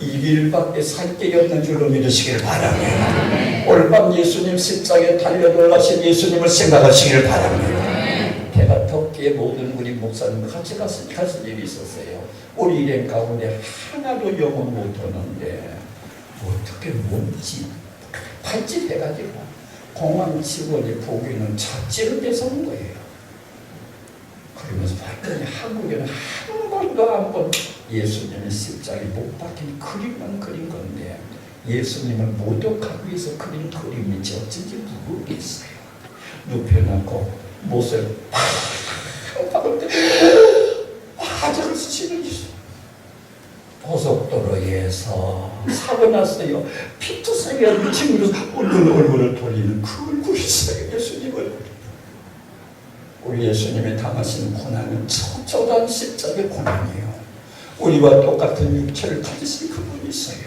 이 길밖에 살 길이 없는 줄로 믿으시길 바랍니다. 오늘 밤 예수님 십자가에 달려 돌아가신 예수님을 생각하시길 바랍니다. 배가 덥게 학교에 모든 우리 목사님 같이 갔을 일이 있었어요. 우리 일행 가운데 하나도 영어 못하는데 어떻게 뭔지 발짓해가지고 공항 직원이 보기에는 자취를 돼서 온 거예요. 그러면서 봤더니 한국에는 한 번도 한 번 예수님의 십자가에 못 박힌 그림만 그린 건데 예수님을 모독하기 위해서 그린 그림인지 어쩐지 모르겠어요. 눕혀놓고 못을 팍 박을 때 화장을 쓰시는 예수. 고속도로에서 사고 났어요. 피투성이가 미친으로 얼굴을 돌리는 그 얼굴이 있어요. 예수님을. 우리 예수님이 당하신 고난은 초초한 십자가의 고난이에요. 우리와 똑같은 육체를 가지신 그분이 있어요.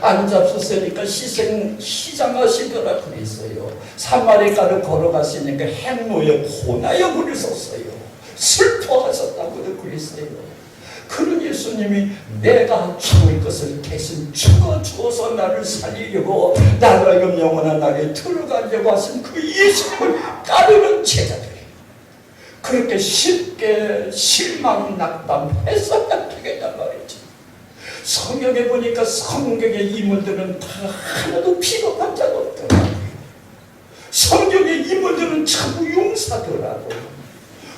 안 잡혔으니까 시장하시더라 그랬어요. 사마리아를 걸어가시니까 행로에 고나여 그러셨어요. 슬퍼하셨다고 그랬어요. 그런 예수님이 내가 죽을 것을 대신 죽어서 나를 살리려고 나를 영원한 나라에 들어가려고 하신 그 예수님을 따르는 제자들이 그렇게 쉽게 실망 낙담해서 안 되겠단 말이죠. 성경에 보니까 성경의 인물들은 다 하나도 비겁한 자가 없더라고요. 성경의 인물들은 전부 용사더라고요.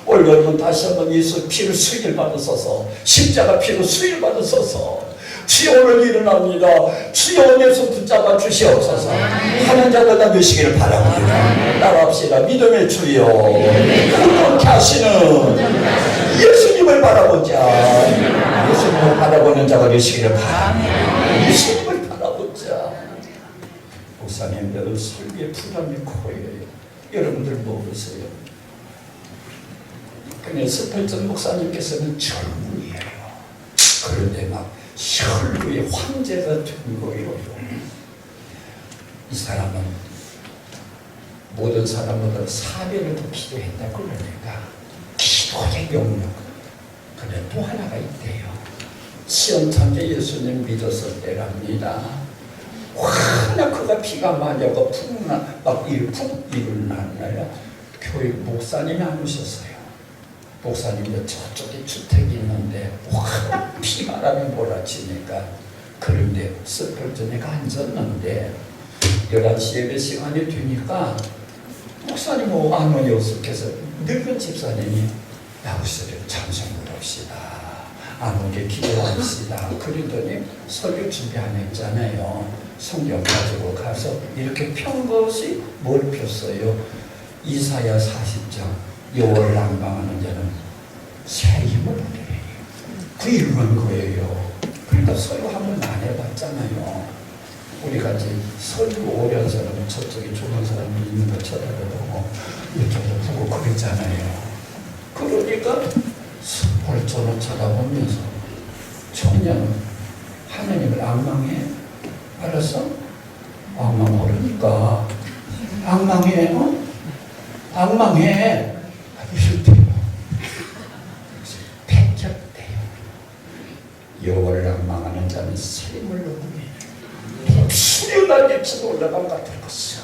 오늘 여러분 다시 한번 예수 피로 수일 받으소서, 십자가 피로 수일 받으소서. 주여 오늘 일어납니다. 주여 예수 붙잡아 주시옵소서. 하는 자들 다 되시기를 바랍니다. 따라합시다. 믿음의 주여 그렇게 하시는 예수님을 바라보자. 예수님을 바라보는 자가 되시기를 바랍니다. 예수님을 바라보자. 목사님들 설교에 부담이 커요. 여러분들 모르세요. 근데 스펠전 목사님께서는 젊은이에요. 그런데 막 혈루의 황제가 된 거예요. 이 사람은 모든 사람보다 4배를 더 기도했다 그러니까 기도의 영역. 근데 또 하나가 있대요. 시험천재 예수님 믿었을 때랍니다. 워낙 그가 피가 많이 오고 막 일을 났나요? 교회 목사님이 안 오셨어요. 목사님도 저쪽에 주택이 있는데 워낙 비바람이 몰아치니까 그런데 스펄전에가 앉았는데 11시 예배 시간이 되니까 목사님 안 오니 어색해서 늙은 집사님이 나오시려 찬송을 합시다. 안 오게 기도합시다. 그러더니 설교 준비 안 했잖아요. 성경 가지고 가서 이렇게 편 것이 뭘 폈어요? 이사야 40장 여호와를 낭망하는 자는 새 힘을 얻으리니 그 이루는 거예요. 그러니까 설교 한 번 안 해봤잖아요. 우리 같이 설교 오래 한 사람은 저쪽에 좋은 사람이 있는 거 쳐다보고 이쪽도 보고 그러잖아요. 그러니까 벌처럼 쳐다보면서 청년은 하나님을 앙망해. 알았어? 앙망 모르니까 앙망해. 앙망해. 이렇대요. 패격돼요. 여호와를 앙망하는 자는 새 힘을 얻으니 수련한 잎으로 올라간 같은 것은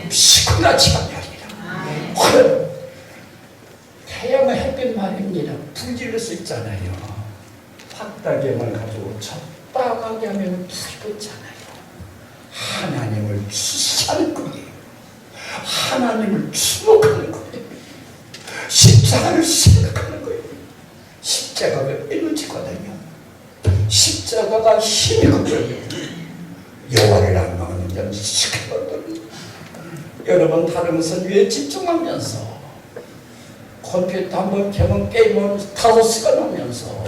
시큰하지 아니하리라. 태양의 햇빛 말입니다. 불질을 수 있잖아요. 확다경을 가지고 적당하게 하면 불이 있잖아요. 하나님을 주시하는 거예요. 하나님을 주목하는 거예요. 십자가를 생각하는 거예요. 십자가가 에너지거든요. 십자가가 힘이거든요. 여호와를 앙망하는 자는 시크거든요. 여러분 다른 것은 왜 집중하면서 컴퓨터 한번 켜면 게임을 5시간 하면서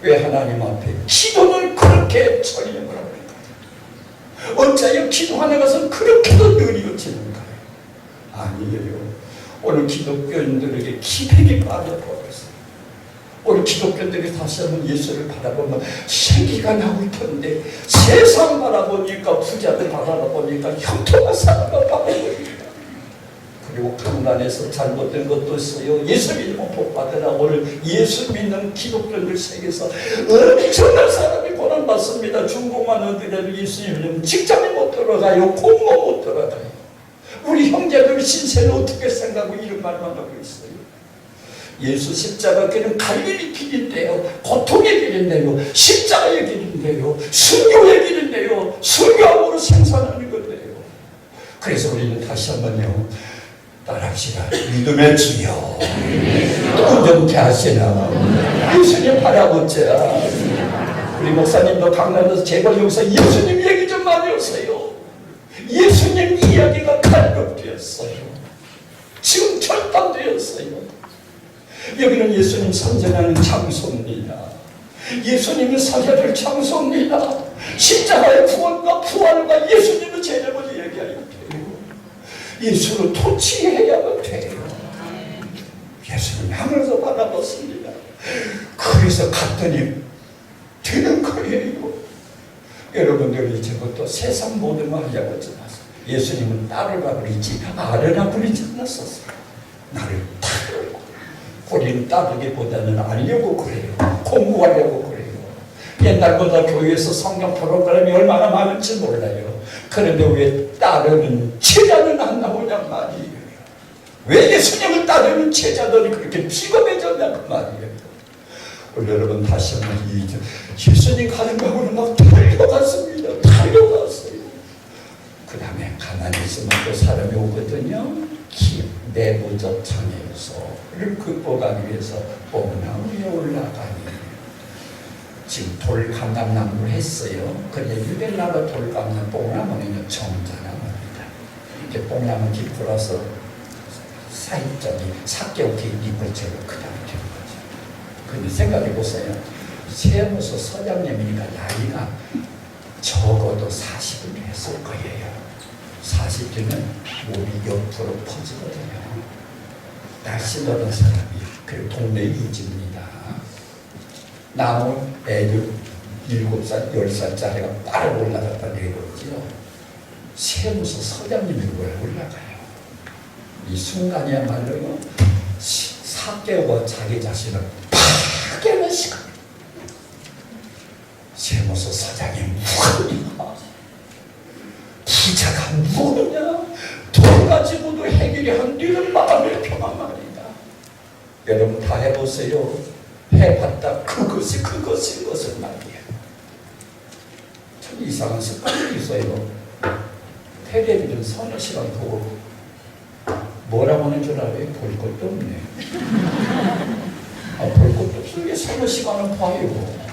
왜 하나님 앞에 기도를 그렇게 전념을 합니까? 어찌하여 기도하는 것은 그렇게도 느려지는가요? 아니에요. 오늘 기독교인들에게 기백이 빠져버렸어요. 오늘 기독교인들이 다시 한번 예수를 바라보면 생기가 나올 텐데 세상 바라보니까 부자들 바라보니까 형통한 사람을 바라보니까 그리고 강단에서 잘못된 것도 있어요. 예수 믿으면 복 받으라. 오늘 예수 믿는 기독교인들 세계에서 엄청난 사람이 고난받습니다. 중고만 얻으려도 예수 믿으면 직장에 못 들어가요. 공무 못 들어가요. 우리 형제들 신세는 어떻게 생각하고 이런 말만 하고 있어요. 예수 십자가 길은 갈릴리 길인데요, 고통의 길인데요, 십자가의 길인데요, 순교의 길인데요, 순교함으로 생산하는 건데요. 그래서 우리는 다시 한번요, 따라합시다. 믿음의 주여 온전케 하시나. 예수님 바라보자. 우리 목사님도 강남에서 재벌 용사 예수님 얘기 좀 많이 하세요. 예수님 이야기가 갈급되었어요. 지금 절단되었어요. 여기는 예수님 선전하는 장소입니다. 예수님의 사제를 장소입니다. 십자가의 구원과 부활과 예수님의 재림을 얘기해야 돼요. 예수를 토치해야만 돼요. 예수님 하늘에서 바라봤습니다. 그래서 갔더니 되는 거예요. 여러분들이 저것도 세상 모든 걸 하려고 하지 마세요. 예수님은 따르라 그러지 알으라 그러지 않았었어요. 나를 따르고. 우리는 따르기보다는 알려고 그래요. 공부하려고 그래요. 옛날보다 교회에서 성경 프로그램이 얼마나 많은지 몰라요. 그런데 왜 따르는 제자는 안 나오냐 말이에요. 왜 예수님을 따르는 제자들이 그렇게 비겁해졌냐 그 말이에요. 여러분 다시 한번 예수님 가는 방으로 막 달려갔습니다. 달려갔어요. 그 다음에 가만히 있으면 또 사람이 오거든요. 내부적 장애요소를 극복하기 위해서 뽕나무 위에 올라가니 지금 돌감나무를 했어요. 근데 유벨나무 돌감나무 뽕나무는 정자나무입니다. 이렇게 뽕나무 깊어라서 사이점이 사개오케 잎을채로 그냥 된 거죠. 근데 생각해 보세요. 세무서 서장님이니까 나이가 적어도 40을 했을 거예요. 40대면 몸이 옆으로 퍼지거든요. 날씨 더운 사람이. 그리고 동네 유지입니다. 나무 애들 7살, 10살짜리가 빠르게 올라갔다 내려오죠. 세무서 서장님이 왜 올라가요? 이 순간이야말로요, 사개오가 자기 자신을 팍 깨는 시간. 세무서 서장이 뭐냐? 부자가 뭐냐? 돈 가지고도 해결이 안 되는 마음의 평안 말이다. 여러분 다 해보세요. 해봤다. 그것인 것을 말이에요. 참 이상한 습관이 있어요. 텔레비전 서너 시간 보고 뭐라고 하는 줄 알아요? 볼 것도 없네. 볼 것도 없어요. 왜 서너 시간을 봐요?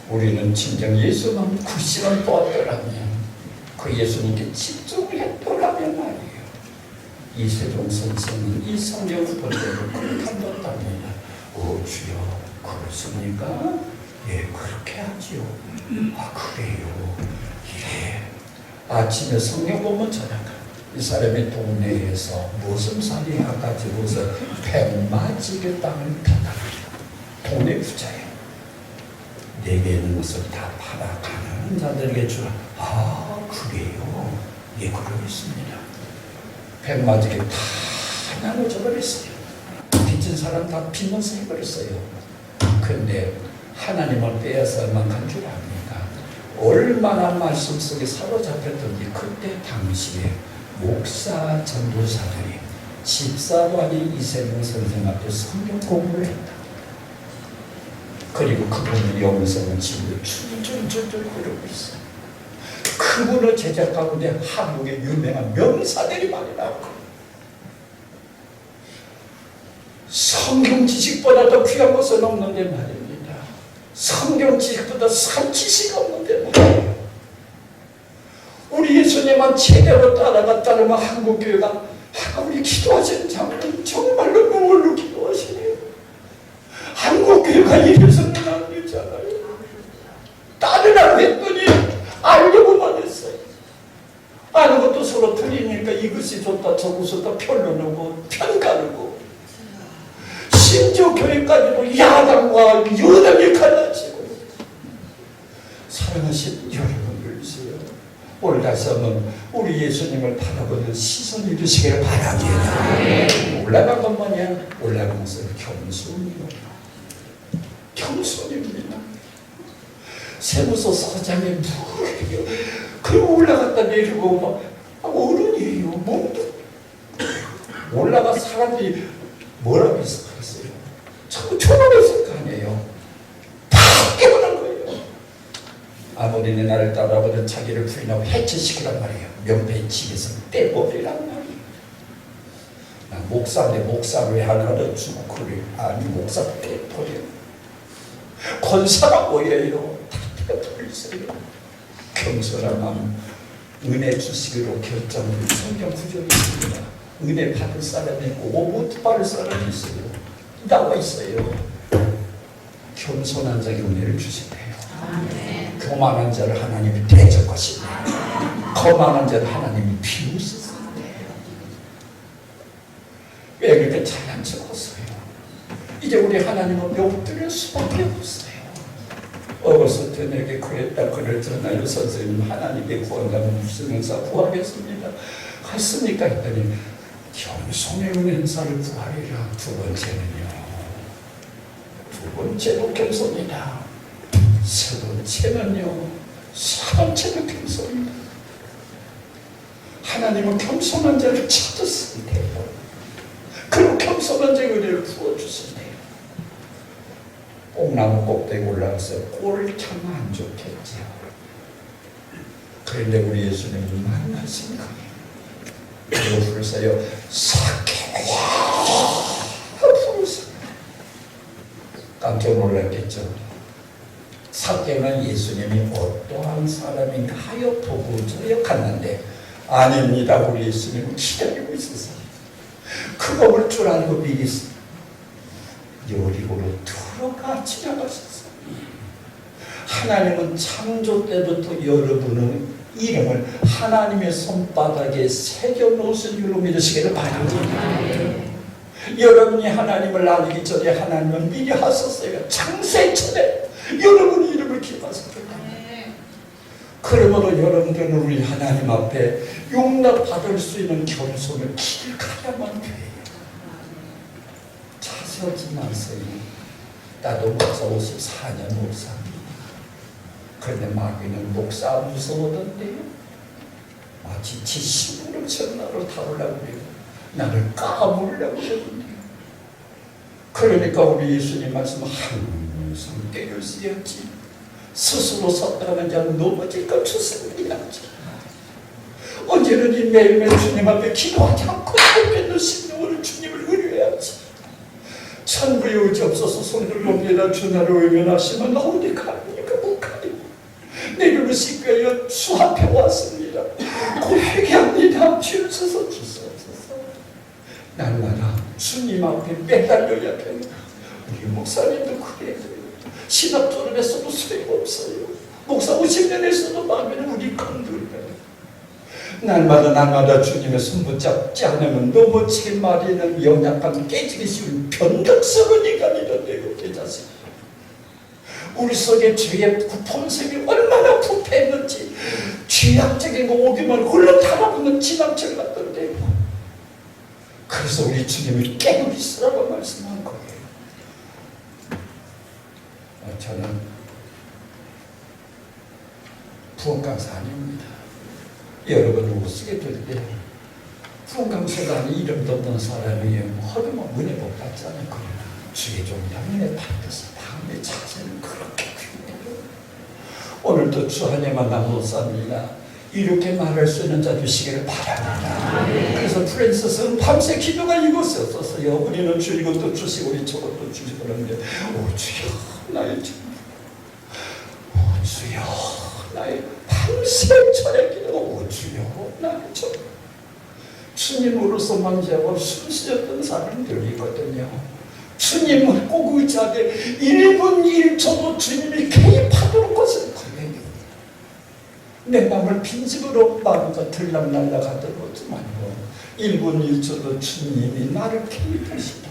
우리는 진정 예수만 9시간 보았더라면 그 예수님께 집중을 했더라면 말이에요. 이세종 선생은 이 성경 본대로 그렇게 한답니다. 오 주여 그렇습니까? 예 그렇게 하지요. 그래요. 예. 아침에 성경 보면 저녁 이 사람의 동네에서 무슨살이 해가지고서 백마지게 땅을 타다. 동네 부자예요. 내게 있는 것을 다 팔아가는 자들에게 주라. 그래요. 예, 그러겠습니다. 백마지게 다 나눠져 버렸어요. 빚진 사람 다 빚면서 해버렸어요. 그런데 하나님을 빼앗아만 간 줄 압니까? 얼마나 말씀 속에 사로잡혔던지 그때 당시에 목사 전도사들이 집사도 아닌 이세종 선생 앞에 성경 공부를 했다. 그리고 그분의 영성은 지금도 줄줄줄줄 흐르고 있어요. 그분의 제자 가운데 한국의 유명한 명사들이 많이 나오고 성경 지식보다 더 귀한 것은 없는데 말입니다. 성경 지식보다 산 지식이 없는데 말이에요. 우리 예수님만 제대로 따라갔다면 한국교회가 우리 기도하시는 장로님 정말로 눈물로 기도하시네요. 한국교회가 이래서는 안 되잖아요. 따르라고 했더니 알려고만 했어요. 아는 것도 서로 틀리니까 이것이 좋다 저것이 좋다 편론하고 편가르고 심지어 교회까지도 야당과 여당이 갈라지고. 사랑하신 여러분들이세요. 오늘 다시 한번 우리 예수님을 바라보는 시선이 되시기를 바랍니다. 올라간 건 뭐냐? 올라간 것은 겸손이요. 겸손입니다. 세무서 서장에 뭐예요? 그리고 올라갔다 내리고 막 어른이에요. 몸도 올라가 사람들이 뭐라고 했어요? 자꾸 초라했을 거 아니에요. 다 깨어난 거예요. 아무리 내 나를 따라오든 자기를 부인하고 해체시키란 말이에요. 명패의 집에서 떼버리란 말이에요. 목사인데 목사를 왜 하나를 주고 그래? 아니 목사 떼버려. 권사가 뭐예요? 다 떼버리세요. 겸손한 마음 은혜 주시기로 결정을 성경 구절이 있습니다. 은혜 받을 사람이 있고 못 받을 사람이 있어요. 나와 있어요. 겸손한 자에게 은혜를 주신대요. 교만한 자를 하나님이 대적하시고 거만한 자를 하나님이 비우시세요. 왜 그렇게 잘난 척하세요? 이제 우리 하나님은 욕드릴 수밖에 없어요. 어거스틴에게 그랬다 그랬잖아요. 선생님 하나님의 구원가는 무슨 은사 구하겠습니다. 했습니까? 했더니 겸손의 은사를 구하리라. 두 번째는 겸손이다. 세 번째는요 사번째는 겸손이다. 하나님은 겸손한 자를 찾으신대요. 그리고 겸손한 자의 은혜를 부어주신대요. 뽕나무 꼭대기 올라가서 꼴 참 안 좋겠죠. 그런데 우리 예수님은 만나신 거예요. 그리고 부르세요. 사케야 부르세요. 깜짝 놀랐겠죠. 사케는 예수님이 어떠한 사람인가 하여 보고 저역했는데 아닙니다. 우리 예수님은 기다리고 있었어요. 그거 올 줄 알고 미리 여리고로 들어가 지나가셨어요. 하나님은 창조 때부터 여러분의 이름을 하나님의 손바닥에 새겨놓으신 줄로 믿으시기를 바랍니다. 여러분이 하나님을 알기 전에 하나님은 미리 하셨어요. 창세 전에 여러분의 이름을 기억하셨어요. 그러므로 여러분들은 우리 하나님 앞에 용납받을 수 있는 겸손을 기억하야만 돼요. 자세하지 마세요. 나도 목사 54년 목사입니다. 그런데 마귀는 목사 무서워던데요. 마치 지 신부를 전나로 다루려고 그래요. 나를 까물려고 그러는데요. 그러니까 우리 예수님 말씀 항상 깨를 쓰였지. 스스로 섰다가는 자는 넘어질 것 주습니다. 언제든지 매일매일 주님 앞에 기도하지 않고 뱉는 심령으로 주님을 의뢰해야지. 천부의 의지 없어서 손을 높이다 주 나를 외면하시면 나 어디 갑니까? 못 가요. 내일을 씻기 위하여 주 앞에 왔습니다. 고백합니다. 주셔서 주소서. 날마다 주님 앞에 매달려야 됩니다. 우리 목사님도 그래요. 신학 졸업했어도 소용없어요. 목사 50년 했어도 마음에는 우리 건들려요. 날마다 주님의 손 붙잡지 않으면 넘어지기 마련은 연약한 깨지기 쉬운 변덕스러운 인간이던데요. 내 자식. 우리 속에 죄의 품색이 얼마나 부패했는지 죄악적인 거 오기만 홀로 달아붙는 지남철 같던데요. 그래서 우리 주님이 깨고 있으라고 말씀한 거예요. 저는 부흥강사 아닙니다. 여러분을 우습게 될 때 부흥강사단이 이름도 없는 사람이 허름한 은혜 못 받잖아요. 그러나 주의 종이라 은혜 받아서 다음에 자세는 그렇게 귀해요. 오늘도 주 안에만 남았습니다. 이렇게 말할 수 있는 자 되시기를 바랍니다. 그래서 프랜시스는 밤새 기도가 이곳이었어요. 우리는 주 이것도 주시고 우리 저것도 주시고 그러는데 오 주여 나의 주, 오 주여 나의 밤새 저녁 기도가 오 주여 나의 주. 주님으로서 만지하고 숨쉬었던 사람들이거든요. 주님을 꼭 의지하되 1분 1초도 주님이 개입하도록 것을 거예요. 내 마음을 빈집으로 마음과 들락날락하도록 하지 말고 1분 1초도 주님이 나를 개입하시다.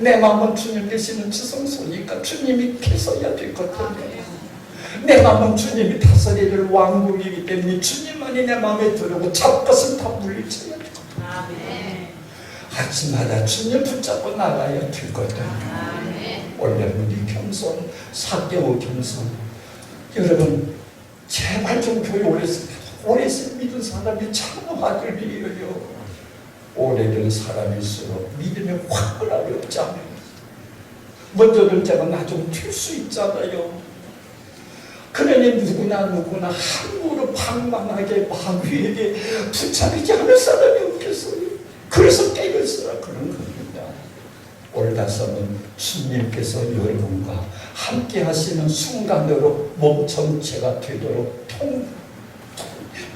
내 마음은 주님 계시는 지성소니까 주님이 계셔야 되거든요. 내 마음은 주님이 다스리는 왕국이기 때문에 주님만이 내 마음에 들어오고 잡것은 다 물리쳐야 되거든요. 아침마다 주님 붙잡고 나가야 되거든요. 원래 우리 겸손, 4개월 겸손. 여러분 제발 좀 교회 오래 믿은 사람이 참 하길 빌어요. 오래된 사람일수록 믿음이 확고하게 없잖아요. 먼저 들 때가 나 좀 튈 수 있잖아요. 그러니 누구나 한 무릎 방망하게 마귀에게 붙잡히지 않을 사람이 없겠어요. 그래서 깨겠어라 그런 겁니다. 올다서는 주님께서 여러분과 함께 하시는 순간으로 몸 전체가 되도록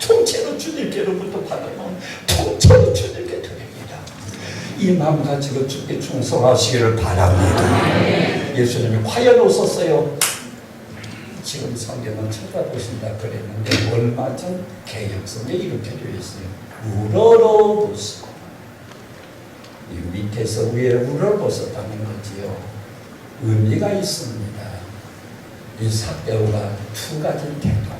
통째로 주님께로부터 받아놓은 통째로 주님께 드립니다. 이 마음 가지고 주께 충성하시기를 바랍니다. 예수님이 과연 오셨어요? 지금 성경은 찾아보신다 그랬는데 얼마 전 개혁성에 이렇게 되어 있어요. 우러러보시고. 이 밑에서 위에 우러러보셨다는 거지요. 의미가 있습니다. 이 삭개오가 두 가지 태도,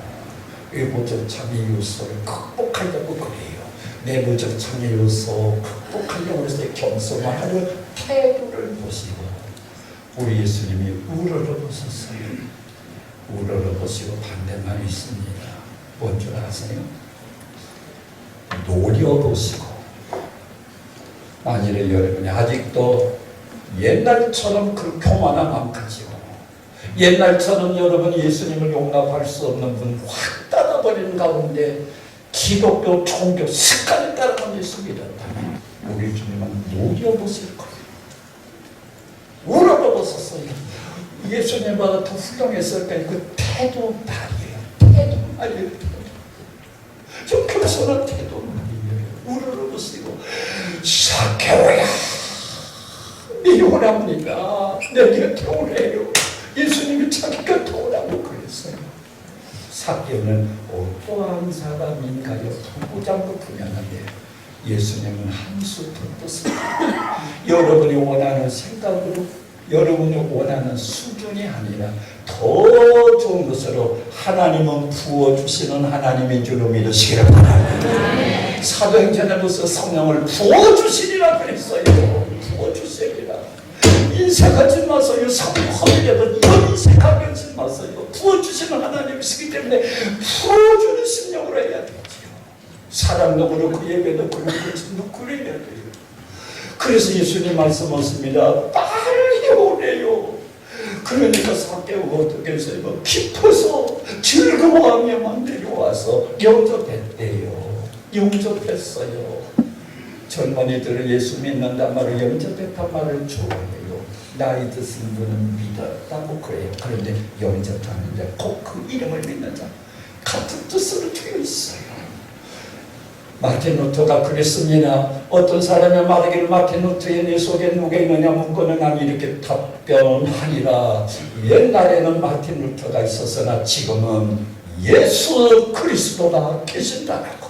외부적 장애 요소를 극복하려고 그래요. 내부적 장애 요소 극복하려고 해서 겸손하는 태도를 보시고 우리 예수님이 우러러보셨어요. 우러러보시고 반대만 있습니다. 뭔 줄 아세요? 노려보시고. 만일에 여러분이 아직도 옛날처럼 그 교만한 마음 가지고 옛날처럼 여러분이 예수님을 용납할 수 없는 분 확 닫아버리는 가운데 기독교 종교 습관에 따라만 예수 믿었다면 우리 주님은 노려보실 거예요. 우러러보셨어요. 예수님보다 더 훌륭했을 때 그 태도 말이에요. 태도 말이에요. 좀 겸손한 태도 말이에요. 우러러보시고 삭개오야 네 오랍니까? 내 곁에 오래요. 예수님이 자기 곁에 오라고 그랬어요. 삭개오는 어떠한 사람인가요? 통보장도 분명한데 예수님은 한 수 더 떴습니다. 여러분이 원하는 생각으로 여러분이 원하는 수준이 아니라 더 좋은 것으로 하나님은 부어주시는 하나님인 줄로 믿으시기를 바랍니다. 사도행전에 보서 성령을 부어주시리라 그랬어요. 부어주시리라. 인색하지 마세요. 성령이라도 인색하지 마세요. 부어주시는 하나님이시기 때문에 부어주는 심령으로 해야 되죠. 사랑도 그렇고 예배도 그렇고 그래야 돼요. 그래서 예수님 말씀하십니다. 빨리 오래요. 그러니까 삭개오가 어떻게 했어요? 기뻐서 즐거워하며만 내려와서 영접했대요. 영접했어요. 젊은이들은 예수 믿는단 말을 영접했단 말을 좋아해요. 나이 드신 분은 믿었다고 그래요. 그런데 영접하는 자, 꼭 그 이름을 믿는 자 같은 뜻으로 되어 있어요. 마틴 루터가 그랬습니다. 어떤 사람이 말하기를 마틴 루터의 내 속에 누가 있느냐 묻고는 난 이렇게 답변하니라. 옛날에는 마틴 루터가 있었으나 지금은 예수 그리스도가 계신다라고.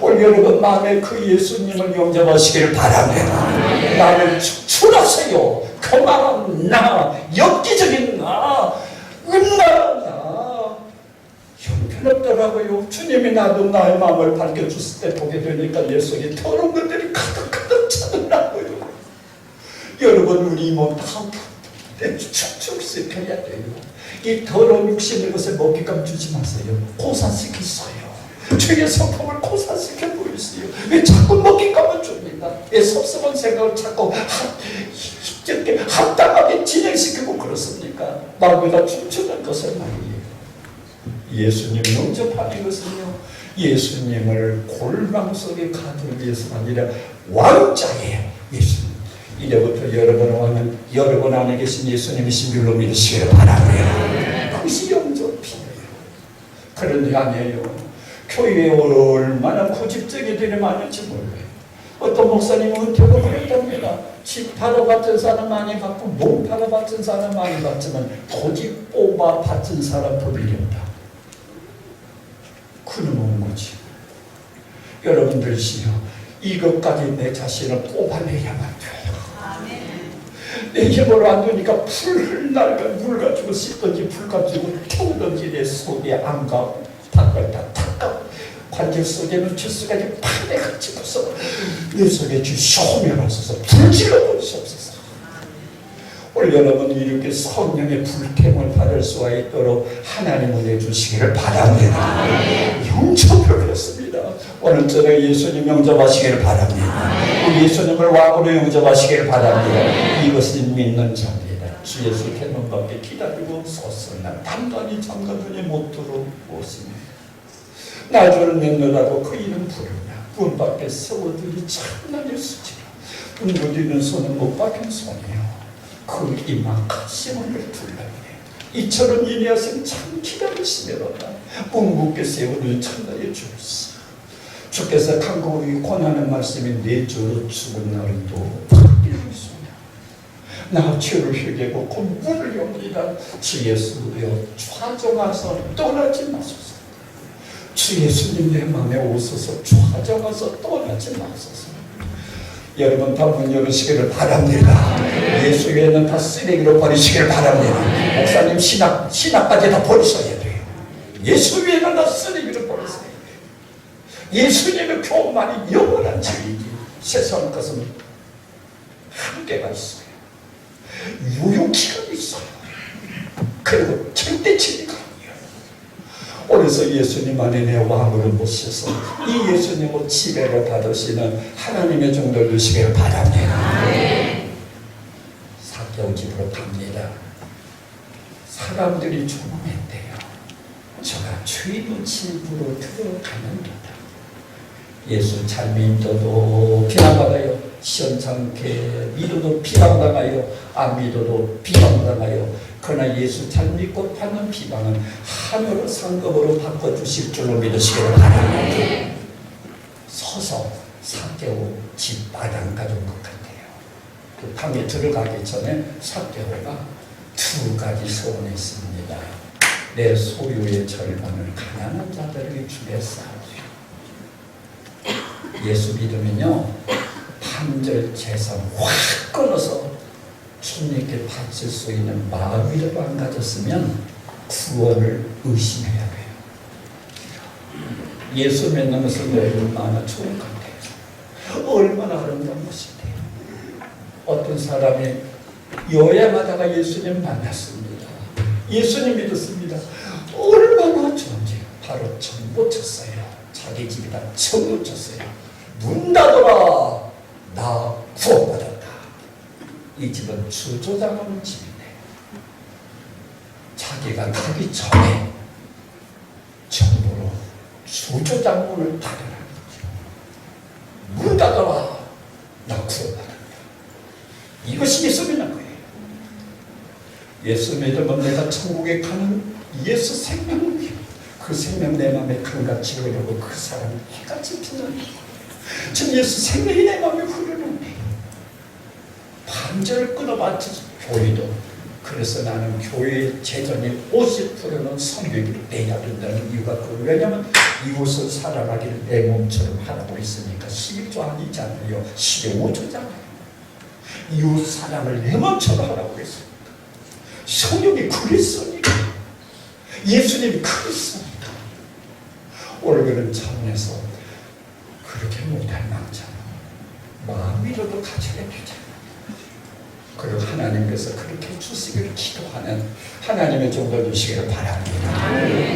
오늘 여러분 마음에 그 예수님을 영접하시기를 바랍니다. 나를 축출하세요. 교만한 나, 엽기적인 나, 음란한 나 형편없더라고요. 주님이 나도 나의 마음을 밝혀줬을 때 보게 되니까 내 속에 더러운 것들이 가득가득 차더라고요. 여러분 우리 몸 다 축축시켜야 돼요. 이 더러운 육신의 것을 먹잇감 주지 마세요. 고사시키세요. 주의 성품을 고사시켜 보이세요. 왜 자꾸 먹잇감을 줍니다. 왜 섭섭한 생각을 자꾸 힘겹게 합당하게 진행시키고 그렇습니까? 마귀가 춤추는 것을 말이에요. 예수님 영접하는 것은요, 예수님을 골망 속에 가두기 위해서가 아니라 왕자예요. 예수님. 이제부터 여러분 안에 계신 예수님이신 줄로 믿으시기를 바랍니다. 그것이 영접이에요. 그런데 아니에요. 교회에 얼마나 고집적이들이 많은지 몰라요. 어떤 목사님은 은퇴도 그랬답니다. 집 팔아 받은 사람 많이 받고 몸 팔아 받은 사람 많이 받지만 고집 뽑아 받은 사람 더 미련다. 그놈은 거지. 여러분들이시여, 이것까지 내 자신을 뽑아내야만 돼요. 내 힘으로 안 되니까 물 가지고 씻든지 불 가지고 태우든지 내 속에 안 가고 닦아 관절 속에는 주스까지 파내같이 벗어 내 속에 주 소멸하소서 불질러 버리시옵소서. 오늘 여러분 이렇게 성령의 불태움을 받을 수가 있도록 하나님 은혜 주시기를 바랍니다. 영접하겠습니다. 오늘 저녁 예수님 영접하시기를 바랍니다. 예수님을 왕으로 영접하시기를 바랍니다. 이것을 믿는 자입니다. 주 예수 대문 밖에 기다리고 섰으나 단단히 잠가두니 못 들어오시니 나주를 맺느라고 그 이름 부르냐. 문 밖에 세워들이 참나게 수치라. 무디는 손은 못 박힌 손이요. 그 이마 가시문을 둘러이네. 이처럼 인하신 참 기다리시려다. 묵묵게 세우는 천하의 주였어. 주께서 간구히 권하는 말씀이 내 주로 죽은 날도 이루소냐. 나 죄를 회개하고 곧 문을 엽니다. 주 예수여 좌정하서 떠나지 마소서. 주 예수님 내 맘에 오소서. 좌정하서 떠나지 마소서. 여러분 다 문 열으시기를 바랍니다. 예수 외에는 다 쓰레기로 버리시기를 바랍니다. 목사님 신학까지 다 버리셔야 돼요. 예수 외에는 다 쓰레기로 버리셔야 돼요. 예수님의 교만이 영원한 진리지. 세상 것은 한계가 있어요. 유효기간이 있어요. 그리고 절대 진리가 아니에요. 그래서 예수님 안에 내 왕으로 모셔서 이 예수님을 지배를 받으시는 하나님의 종들 되시기를 바랍니다. 사개오 집으로 갑니다. 사람들이 조롱했대요. 저가 죄인 집으로 들어가는도다. 예수 잘 믿어도 비난받아요. 시원찮게 믿어도 비방당하여, 안 믿어도 비방당하여. 그러나 예수 잘 믿고 받는 비방은 하늘의 상급으로 바꿔주실 줄로 믿으시기를 바랍니다. 서서 사개오 집 마당 가져온 것 같아요. 그 방에 들어가기 전에 사개오가 두 가지 소원이 있습니다. 내 소유의 절반을 가난한 자들에게 주겠사오며. 예수 믿으면요 판절 재산 확 끊어서 주님께 바칠 수 있는 마음이라도 안 가졌으면 구원을 의심해야 돼요. 예수 믿는 것은 얼마나 좋은 것 같아요. 얼마나 아름다운 것인데요. 어떤 사람이 여행하다가 예수님 만났습니다. 예수님 믿었습니다. 얼마나 좋은지. 바로 정 못 쳤어요. 자기 집에다 정 못 쳤어요. 문 닫아라. 나 구원받았다. 이 집은 주조장하는 집인데 자기가 가기 전에 정부로 주조장문을 닫으라는 거죠. 문 닫아라. 나 구원받았다. 이것이 예수 믿는 거예요. 예수 믿으면 내가 천국에 가는 예수 생명을 그 생명 내 마음에 강같이 흐르고 그 사람이 해같이 피는 지금 예수 생명이 내 마음에 흐르는데 반절을 끊어봤지. 교회도 그래서 나는 교회 재정의 50%는 선교기를 내야 된다는 이유가 그 왜냐하면 이웃을 사랑하기를 내 몸처럼 하라고 했으니까 11조 아니잖아요. 15조잖아요. 이웃 사랑을 내 몸처럼 하라고 했으니까 성령이 그랬으니까 예수님이 그랬으니까 오늘 그런 차원에서 그렇게 못할 망정 마음이라도 가져야 되잖아. 그리고 하나님께서 그렇게 주시기를 기도하는 하나님의 종들 주시기를 바랍니다.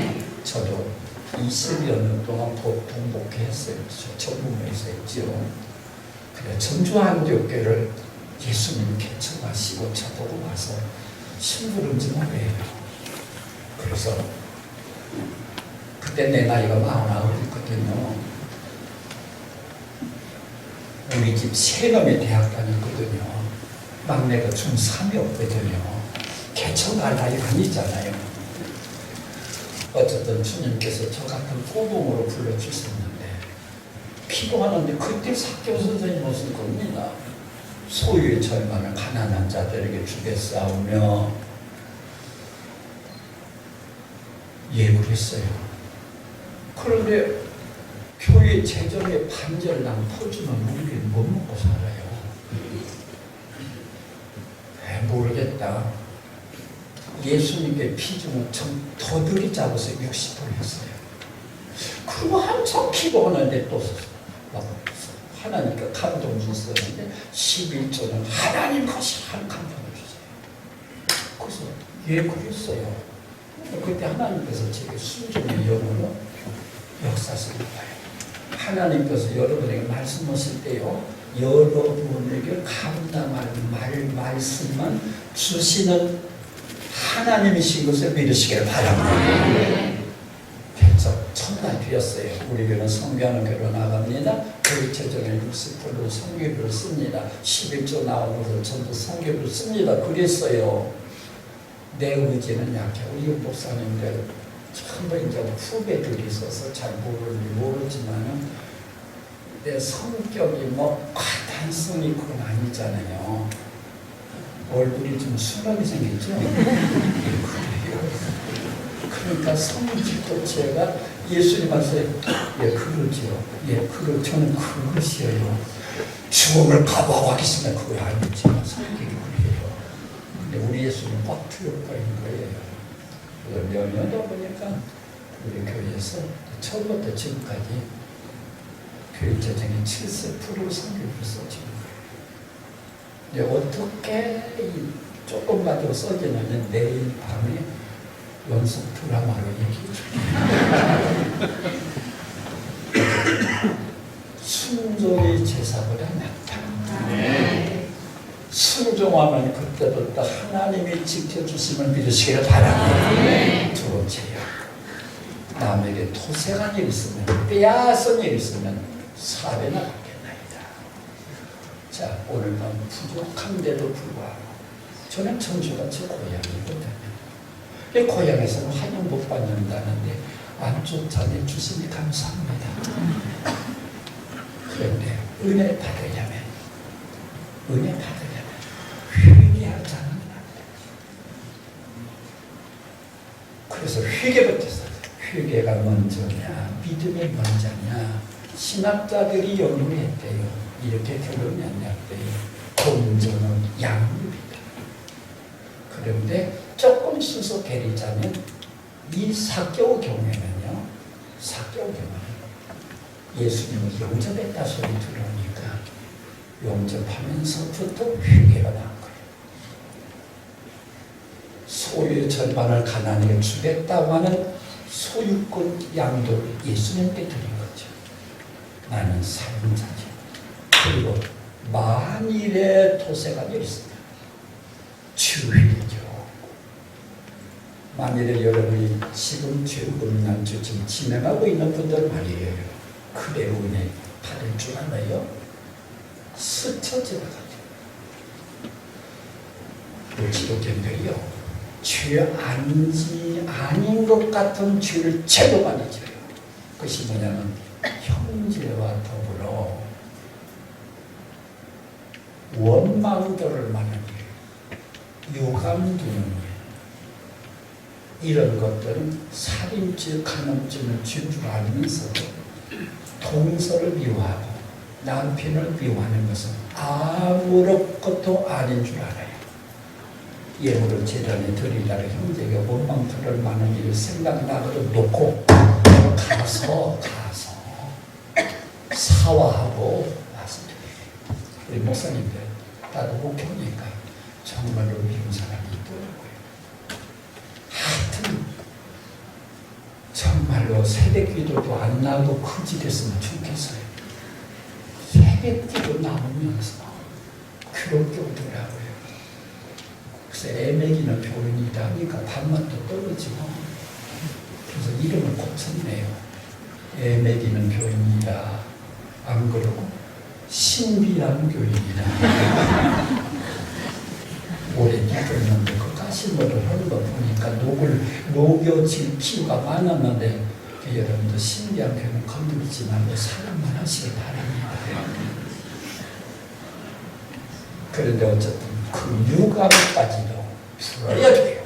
저도 20여 년 동안 복복했어요. 전문에서 했지요. 그래 전주한교회를 예수님 개척하시고 저보고 와서 심부름지만 해요. 그래서 그때 내 나이가 49이거든요. 우리 집 세놈이 대학 다녔거든요. 막내가 중3이었거든요. 개척할 나이가 아니잖아요. 어쨌든 주님께서 저 같은 꼬봉으로 불러주셨는데 기도하는데 그때 사교 선생님 오신 겁니다. 소유의 절반을 가난한 자들에게 주겠사오며 예고를 했어요. 그런데 교회 재정에 반절당 퍼주면 우리는 못 먹고 살아요. 모르겠다. 예수님께 비중을 좀 더들이 잡아서 60% 했어요. 그리고 한참 기도하는데 또 하나님께 감동 주셨는데 11조는 하나님 것이 한 감동을 주세요. 예, 그랬어요. 그때 하나님께서 제게 순종의 영으로 역사하시는 거예요. 하나님께서 여러분에게 말씀하실 때요, 여러분에게 감당할 말씀만 주시는 하나님이신 것을 믿으시길 바랍니다. 그래서 첫날 드렸어요. 우리 교회는 성교하는 교회로 나갑니다. 교회 재정의 60%를 성교비로 씁니다. 11조 나오면서 전부 성교비로 씁니다. 그랬어요. 내 의지는 약해. 우리 목사님들 전부 이제 후배들이 있어서 잘 모르지만은 내 성격이 뭐 단순히 그건 아니잖아요. 얼굴이 좀 순하게 생겼죠? 그러니까 성질도 제가 예수님한테 예, 그러죠. 예, 저는 그것이에요. 죽음을 각오하고 하겠습니다. 그거 아니지만 성격이 그래요. 근데 우리 예수님 꽉 틀어버린 거예요. 그래서 몇 년도 보니까 우리 교회에서 처음부터 지금까지 교회 재정의 70% 성격을 써지는 거예요. 근데 어떻게 조금만 더 써지냐면 내일 밤에 연속 드라마로 얘기해 줄게요. 순종의 제사보다 낫다. 네. 순종하면 그때부터 하나님이 지켜주심을 믿으시길 바랍니다. 네. 두 번째요. 남에게 토색한 일 있으면, 빼앗은 일 있으면 사례나 받겠나이다. 자, 오늘 밤 부족한데도 불구하고 저는 청주가 제 고향이거든요. 고향에서는 환영 못 받는다는데 안 쫓아내 주시니 감사합니다. 그런데 은혜 받으려면 회개하지 않으면 안 돼. 그래서 회개부터 써요. 회개가 먼저냐, 믿음이 먼저냐, 신학자들이 연구했대요. 이렇게 결론이 안 났대요. 본전은 양육이다. 그런데 조금 수석해리자면 이 사개오 경우에는요, 예수님을 영접했다 소리 들으니까 영접하면서부터 회개가 나온 거예요. 소유의 절반을 가난하게 주겠다고 하는 소유권 양도를 예수님께 드린 거죠. 나는 살인자지. 그리고 만일에 토색한 일이 있으면 주의죠. 만일에 여러분이 지금 죄업난주 지금 진행하고 있는 분들 말이에요. 그래 은혜 받을 줄 알아요? 스쳐 지나가죠. 기독교인들이요, 죄 아닌 것 같은 죄를 제도 많이 지어요. 그것이 뭐냐면 형제와 더불어 원망들을 많이 해요. 유감 두는 일, 이런 것들은 살인죄, 간음죄는 죄인 줄 알면서도 동서를 미워하고 남편을 미워하는 것은 아무것도 아닌 줄 알아요. 예물을 재단에 드리려고 형제가 원망들을 많은 일을 생각나고도 놓고 가서 사화하고 와서 드려요. 우리 목사님들 나도 목회니까 정말로 미운 사람이 있더라고요. 하여튼 정말로 새벽기도도 안 나도 거지 됐으면 좋겠어요. 새벽기도 나오면서 그렇게 오더라고요. 그래서 애매기는 교인이다 하니까 밥맛도 떨어지고, 그래서 이름을 고쳤네요. 애매기는 교인이다. 안 그러고 신비한 교인이다. 오래 믿었는데 그 가시물을 하는 거 보니까 녹여질 필요가 많았는데, 여러분들 신비한 교회는 건드리지 말고 사랑만 하시기 바랍니다. 그런데 어쨌든 그 유감까지도 풀어야 돼요.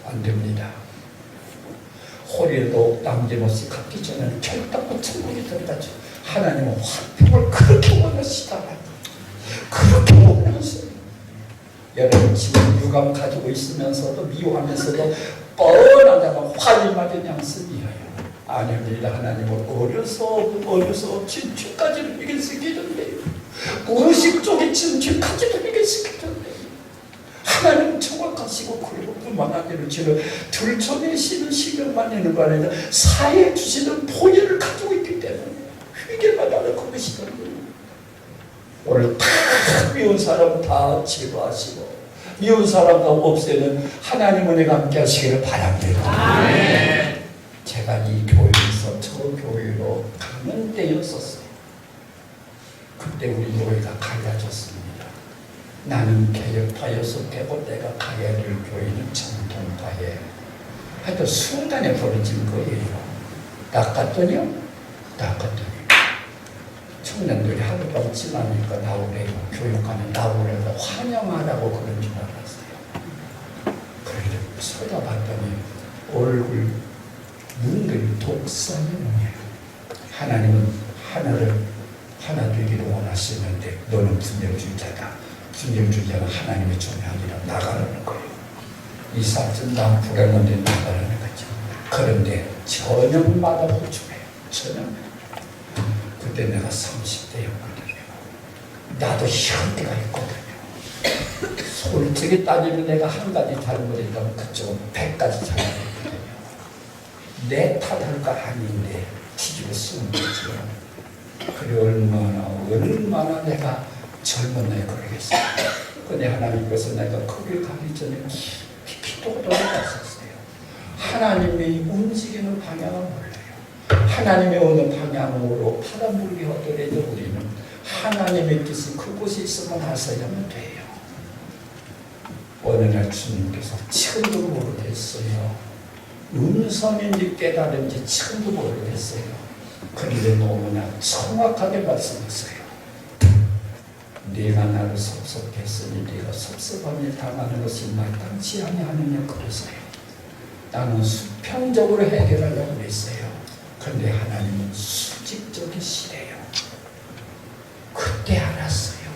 안 됩니다. 호리도 남김없이 갚기 전에는 결단코 천국에 들어가죠. 하나님은 화평을 그렇게 원하시다. 그렇게 원하세요. 여러분 지금 유감 가지고 있으면서도 미워하면서도 뻔하다가 화를 맞은 양심이에요. 아닙니다. 하나님은 어려서 진취까지는 이길 수 있겠는데요. 무의식 쪽에 진취까지는 이길 수 있겠는데요. 하나님은 정확하시고 그리고 교만하기를 지는 들춰내시는 시간만 있는 거 아니라 사해 주시는 보혈을 가지고 있기 때문에 회개만 하는 그것이거든요. 오늘 다 미운 사람 다 제거하시고 미운 사람과 없애는 하나님 은혜가 함께 하시기를 바랍니다. 아멘. 제가 이 교회에서 저 교회로 가는 때였었어요. 그때 우리 교회가 갈라졌습니다. 나는 개혁파에 속하고 내가 가야 될 교회는 정통파에. 하여튼 순간에 벌어진 거예요. 닦았더니요. 청년들이 하룻밤 지나니까 나오래요. 교육하는 나오래요. 환영하라고 그런 줄 알았어요. 그런데 쳐다봤더니 얼굴 눈들이 독사이에요. 하나님은 하나 되기를 원하시는데 너는 분열주의자다. 분열주의자는 하나님의 종이 아니라 나가라는 거예요. 이 사람 난 불행한데 나가라는 거죠. 그런데 저녁마다 호출해요. 저녁. 그때 내가 30대였거든요. 나도 현대가 있거든요. 솔직히 따지면 내가 한 가지 잘못했다면 그쪽은 100가지 잘못했거든요. 내 탓할 거 아닌데 뒤집어 쓰는 거죠. 그래 얼마나 내가 젊은 나이에 그러겠어요. 근데 하나님께서 내가 거길 가기 전에 깊이 기도가 돌아갔었어요. 하나님이 움직이는 방향을 몰라요. 하나님의 어느 방향으로 파란불이 하더라도 우리는 하나님의 뜻이 그곳에 있으면 하셔야만 돼요. 어느 날 주님께서 처음도 모르겠어요. 음성인지 깨달은지 처음도 모르겠어요. 그런데 너무나 정확하게 말씀하세요. 네가 나를 섭섭했으니 네가 섭섭함이 당하는 것이 마땅치 아니하느냐 그러세요. 나는 수평적으로 해결하려고 했어요. 그런데 하나님은 수직적이시래요. 그때 알았어요.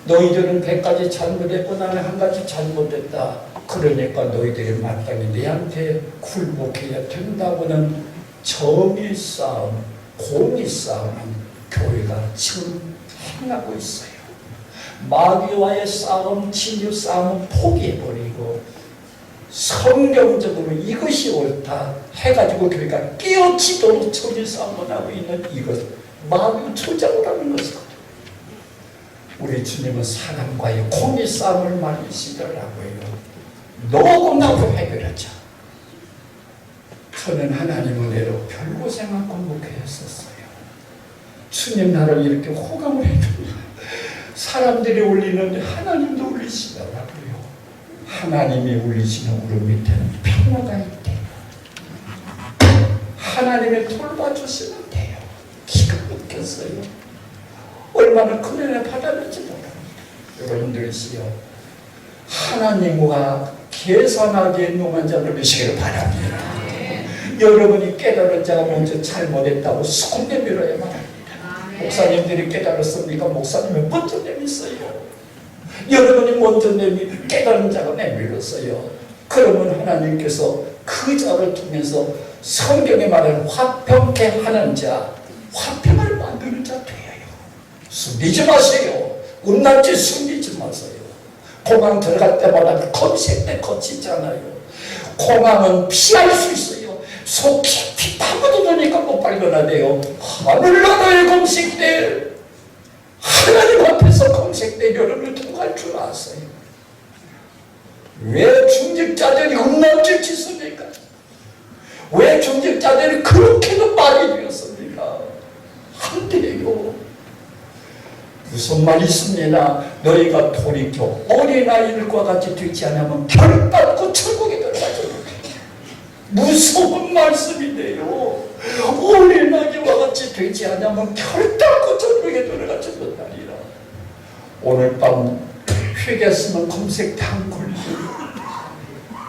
너희들은 100가지 잘못했고 나는 한 가지 잘못했다. 그러니까 너희들이 마땅히 내한테 굴복해야 된다고는 정의 싸움, 공의 싸움은 교회가 지금 행하고 있어요. 마귀와의 싸움, 진유 싸움은 포기해버리고 성경적으로 이것이 옳다 해가지고 교회가 깨어치도록 정의 싸움을 하고 있는 이것, 마귀 투작을 하는 것이거든요. 우리 주님은 사람과의 공의 싸움을 많이 시더라고요. 너고 나고 해결하자. 저는 하나님 은혜로 별고생 않고 목회했었어요. 주님 나를 이렇게 호감을 해줍니다. 사람들이 올리는데 하나님도 올리시더라고요. 하나님이 올리시는 우리 밑에는 평화가 있대요. 하나님이 돌봐주시면 돼요. 기가 막혔어요. 얼마나 큰 은혜 받았는지 모릅니다. 여러분들이시여 하나님과 계산하기에 능한 자를 되시기를 바랍니다. 여러분이 깨달은 자가 먼저 잘못했다고 손 내밀어야만 합니다. 목사님들이 깨달았습니까? 목사님은 먼저 내밀었어요. 여러분이 먼저 깨달은 자가 내밀었어요. 그러면 하나님께서 그 자를 통해서 성경에 말하는 화평케 하는 자, 화평을 만드는 자 되어요. 숨기지 마세요. 음란죄 숨기지 마세요. 공항 들어갈 때마다 검색대 거치잖아요. 공항은 피할 수 있어요. 속 깊이 파고들으니까 못 발견하네요. 하늘나라의 검색대, 하나님 앞에서 검색대 여러분을 통할 줄 아세요? 왜 중직자들이 음란죄 짓습니까? 왜 중직자들이 그렇게도 말이 되었습니까? 안 돼요. 무슨 말이 있습니다. 너희가 돌이켜 어린아이들과 같이 되지 않으면 결단코 천국에 들어가죠. 무서운 말씀인데요. 어린아이와 같이 되지 않으면 결단코 천국에 들어가지 못하리라. 오늘 밤 회개했으면 검색 당 걸려요.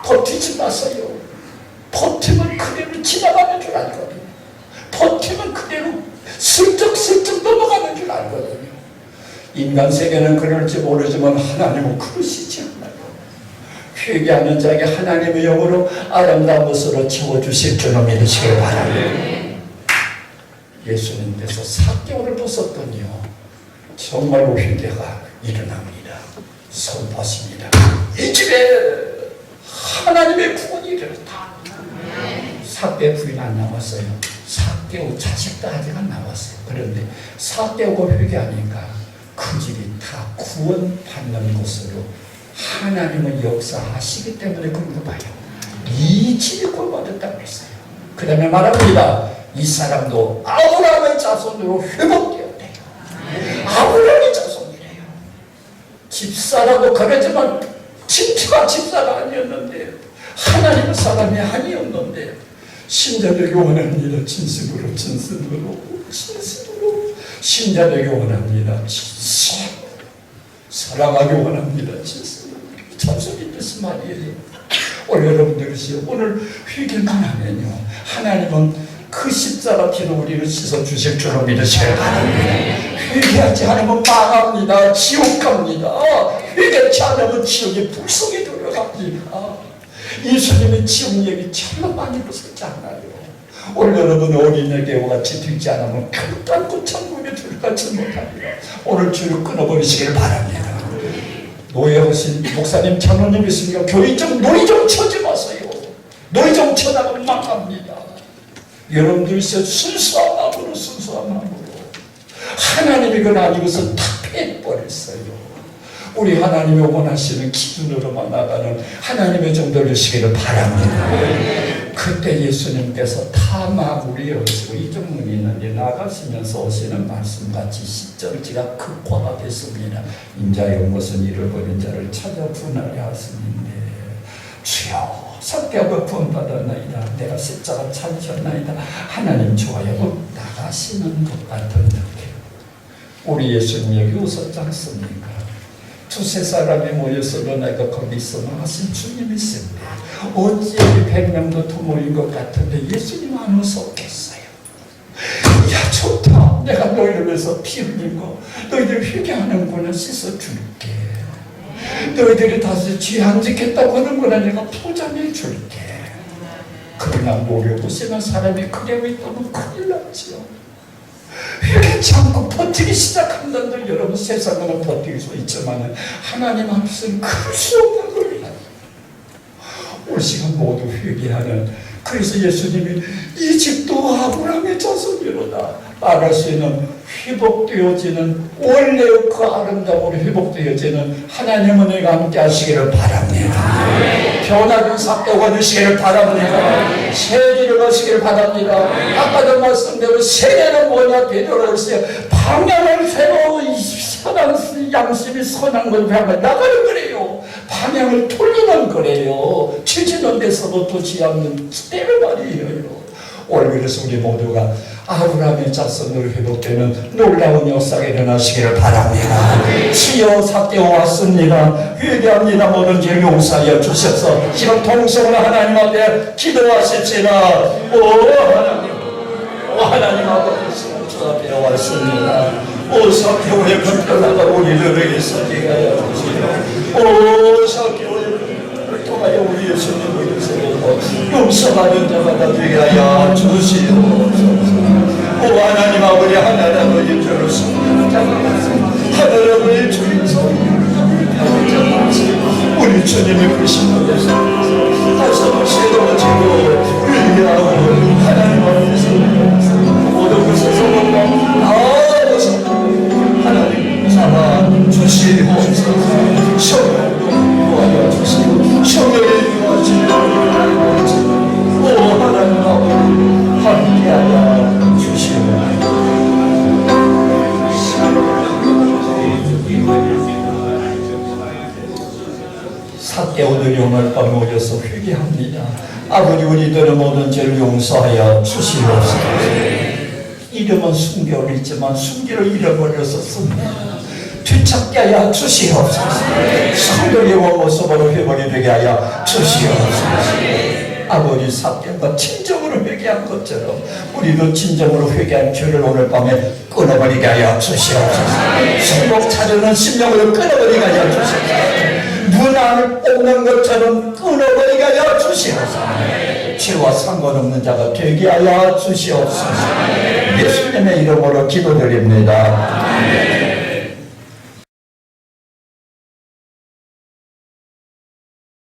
버티지 마세요. 버티면 그대로 지나가는 줄 알거든요. 버티면 그대로 슬쩍슬쩍 넘어가는 줄 알거든요. 인간 세계는 그럴지 모르지만 하나님은 그러시지 않아요. 회개하는 자에게 하나님의 영으로 아름다운 것으로 채워주실 줄을 믿으시길 바랍니다. 예수님께서 삭개오를 벗었더니요 정말로 회개가 일어납니다. 선포하십니다. 이 집에 하나님의 구원이 이르렀다. 삭개오 부인 안 나왔어요. 삭개오 자식도 아직 안 나왔어요. 그런데 삭개오가 회개하니까 그 집이 다 구원받는 곳으로 하나님은 역사하시기 때문에 그런 거 봐요. 이 집이 구원받았다고 했어요. 그 다음에 말합니다. 이 사람도 아브라함의 자손으로 회복되었대요. 아브라함의 자손이래요. 집사라고 그러지만 진짜 집사가 아니었는데요. 하나님의 사람이 아니었는데요. 신자되기 원합니다. 진심으로 신자되기 원합니다. 진심 사랑하기 원합니다. 진심 찬송이 뜻이 말이에요. 오늘 여러분들이 오늘 회개만 하면요, 하나님은 그 십자가 피로 우리를 씻어주실 줄로 믿으셔야 합니다. 회개하지 않으면 망합니다. 지옥 갑니다. 회개치 않으면 지옥의 불속에 들어갑니다. 예수님의 지옥 얘기 참 많이 보셨지 않아요? 오늘 여러분 어린애와 같이 듣지 않으면 결단코 천국에 들어가지 못합니다. 오늘 주를 끊어버리시길 바랍니다. 노예하신 목사님, 장로님 있으니까 교회 좀 노예 좀 쳐지 마세요. 노예 좀 쳐다보면 망합니다. 여러분들이 순수한 마음으로 하나님이 그건 아니고서 다 패버렸어요. 우리 하나님이 원하시는 기준으로만 나가는 하나님의 정도를 시기를 바랍니다. 그때 예수님께서 다 마무리하시고 이정문이 있는데 나가시면서 오시는 말씀같이 시절지가 극화됐습니다. 인자의 것은 잃어버린 자를 찾아 분하게 하시는데 주여 삭개오가 구원받았나이다. 내가 십자가 찾으셨나이다. 하나님 좋아요. 나가시는 것 같은 느낌. 우리 예수님 여기 오셨지 않습니까? 두세 사람이 모여서도 내가 거기 있으면 하신 주님이 있습니다. 어찌 100명도 더 모인 것 같은데 예수님 안 오셨겠어요? 야 좋다. 내가 너희를 위해서 피 흘린 거 너희들 회개하는구나 씻어줄게. 너희들이 다시 죄 안 짓겠다고 하는구나 내가 포장해 줄게. 그러나 모르고시는 사람이 그대로 있다면 큰일 나지요. 회개치 않고 버티기 시작한다는 여러분 세상은 버틸 수 있지만 하나님 앞에서는 그럴 수 없는 거예요. 올 시간 모두 회개하는, 그래서 예수님이 이 집도 아브라함의 자손이로다 말할 수 있는 회복되어지는 원래 그 아름다움으로 회복되어지는 하나님 은혜가 함께 하시기를 바랍니다. 변화된 삭개오가 되시기를 바랍니다. 세례를 가시기를 바랍니다. 아까도 말씀대로 세례는 뭐냐? 되돌아오세요. 방향을 새로 선한 양심이 선한 걸 향해 나가는 거래요. 방향을 돌리는 거래요. 치지는 데서부터 지향는 때를 말이에요. 오늘 그래서 우리 모두가 아브라함의 자손으로 회복되는 놀라운 역사가 일어나시기를 바랍니다. 주여 삭개오 왔습니다. 회개합니다. 모든 죄를 용서하여 주셔서 지금 동성으로 하나님 앞에 기도하십시다. 오 하나님 아버지 주 앞에 왔습니다. 오 삭개오의 불편하가 우리를 위해서 기가하여 주시오. 오 삭개오의 통하여 우리 예수님을 세우고 용서받은 자마다 되게 하여 주시옵소서. 오 하나님 아버지 하나님 아버지 주였습니다. 하나님 아버지 주께서 우리 주님의 크신 것에서 다시 한번 새로워지고 회개하고 하나님 앞에서 모든 것에서 나아가서 하나님 살아 주시옵소서. 성령도 도와줘 주시고 성령의 도와주시고 오 하나님 아버지 함께하여 주시옵소서. 삭개오들이 오늘 밤 모여서 회개합니다. 아버지 우리들의 모든 죄를 용서하여 주시옵소서. 이름은 순교이지만 순교를 잃어버렸었습니다. 되찾게 하여 주시옵소서. 성령의 원모습으로 회복이 되게 하여 주시옵소서. 아버지 삭개오가 진정으로 회개한 것처럼 우리도 진정으로 회개한 죄를 오늘 밤에 끊어버리게 하여 주시옵소서. 승복 차려는 심령을 끊어버리게 하여 주시옵소서. 문안을 뽑는 것처럼 끊어버리게 하여 주시옵소서. 죄와 상관없는 자가 되게 하여 주시옵소서. 예수님의 이름으로 기도드립니다.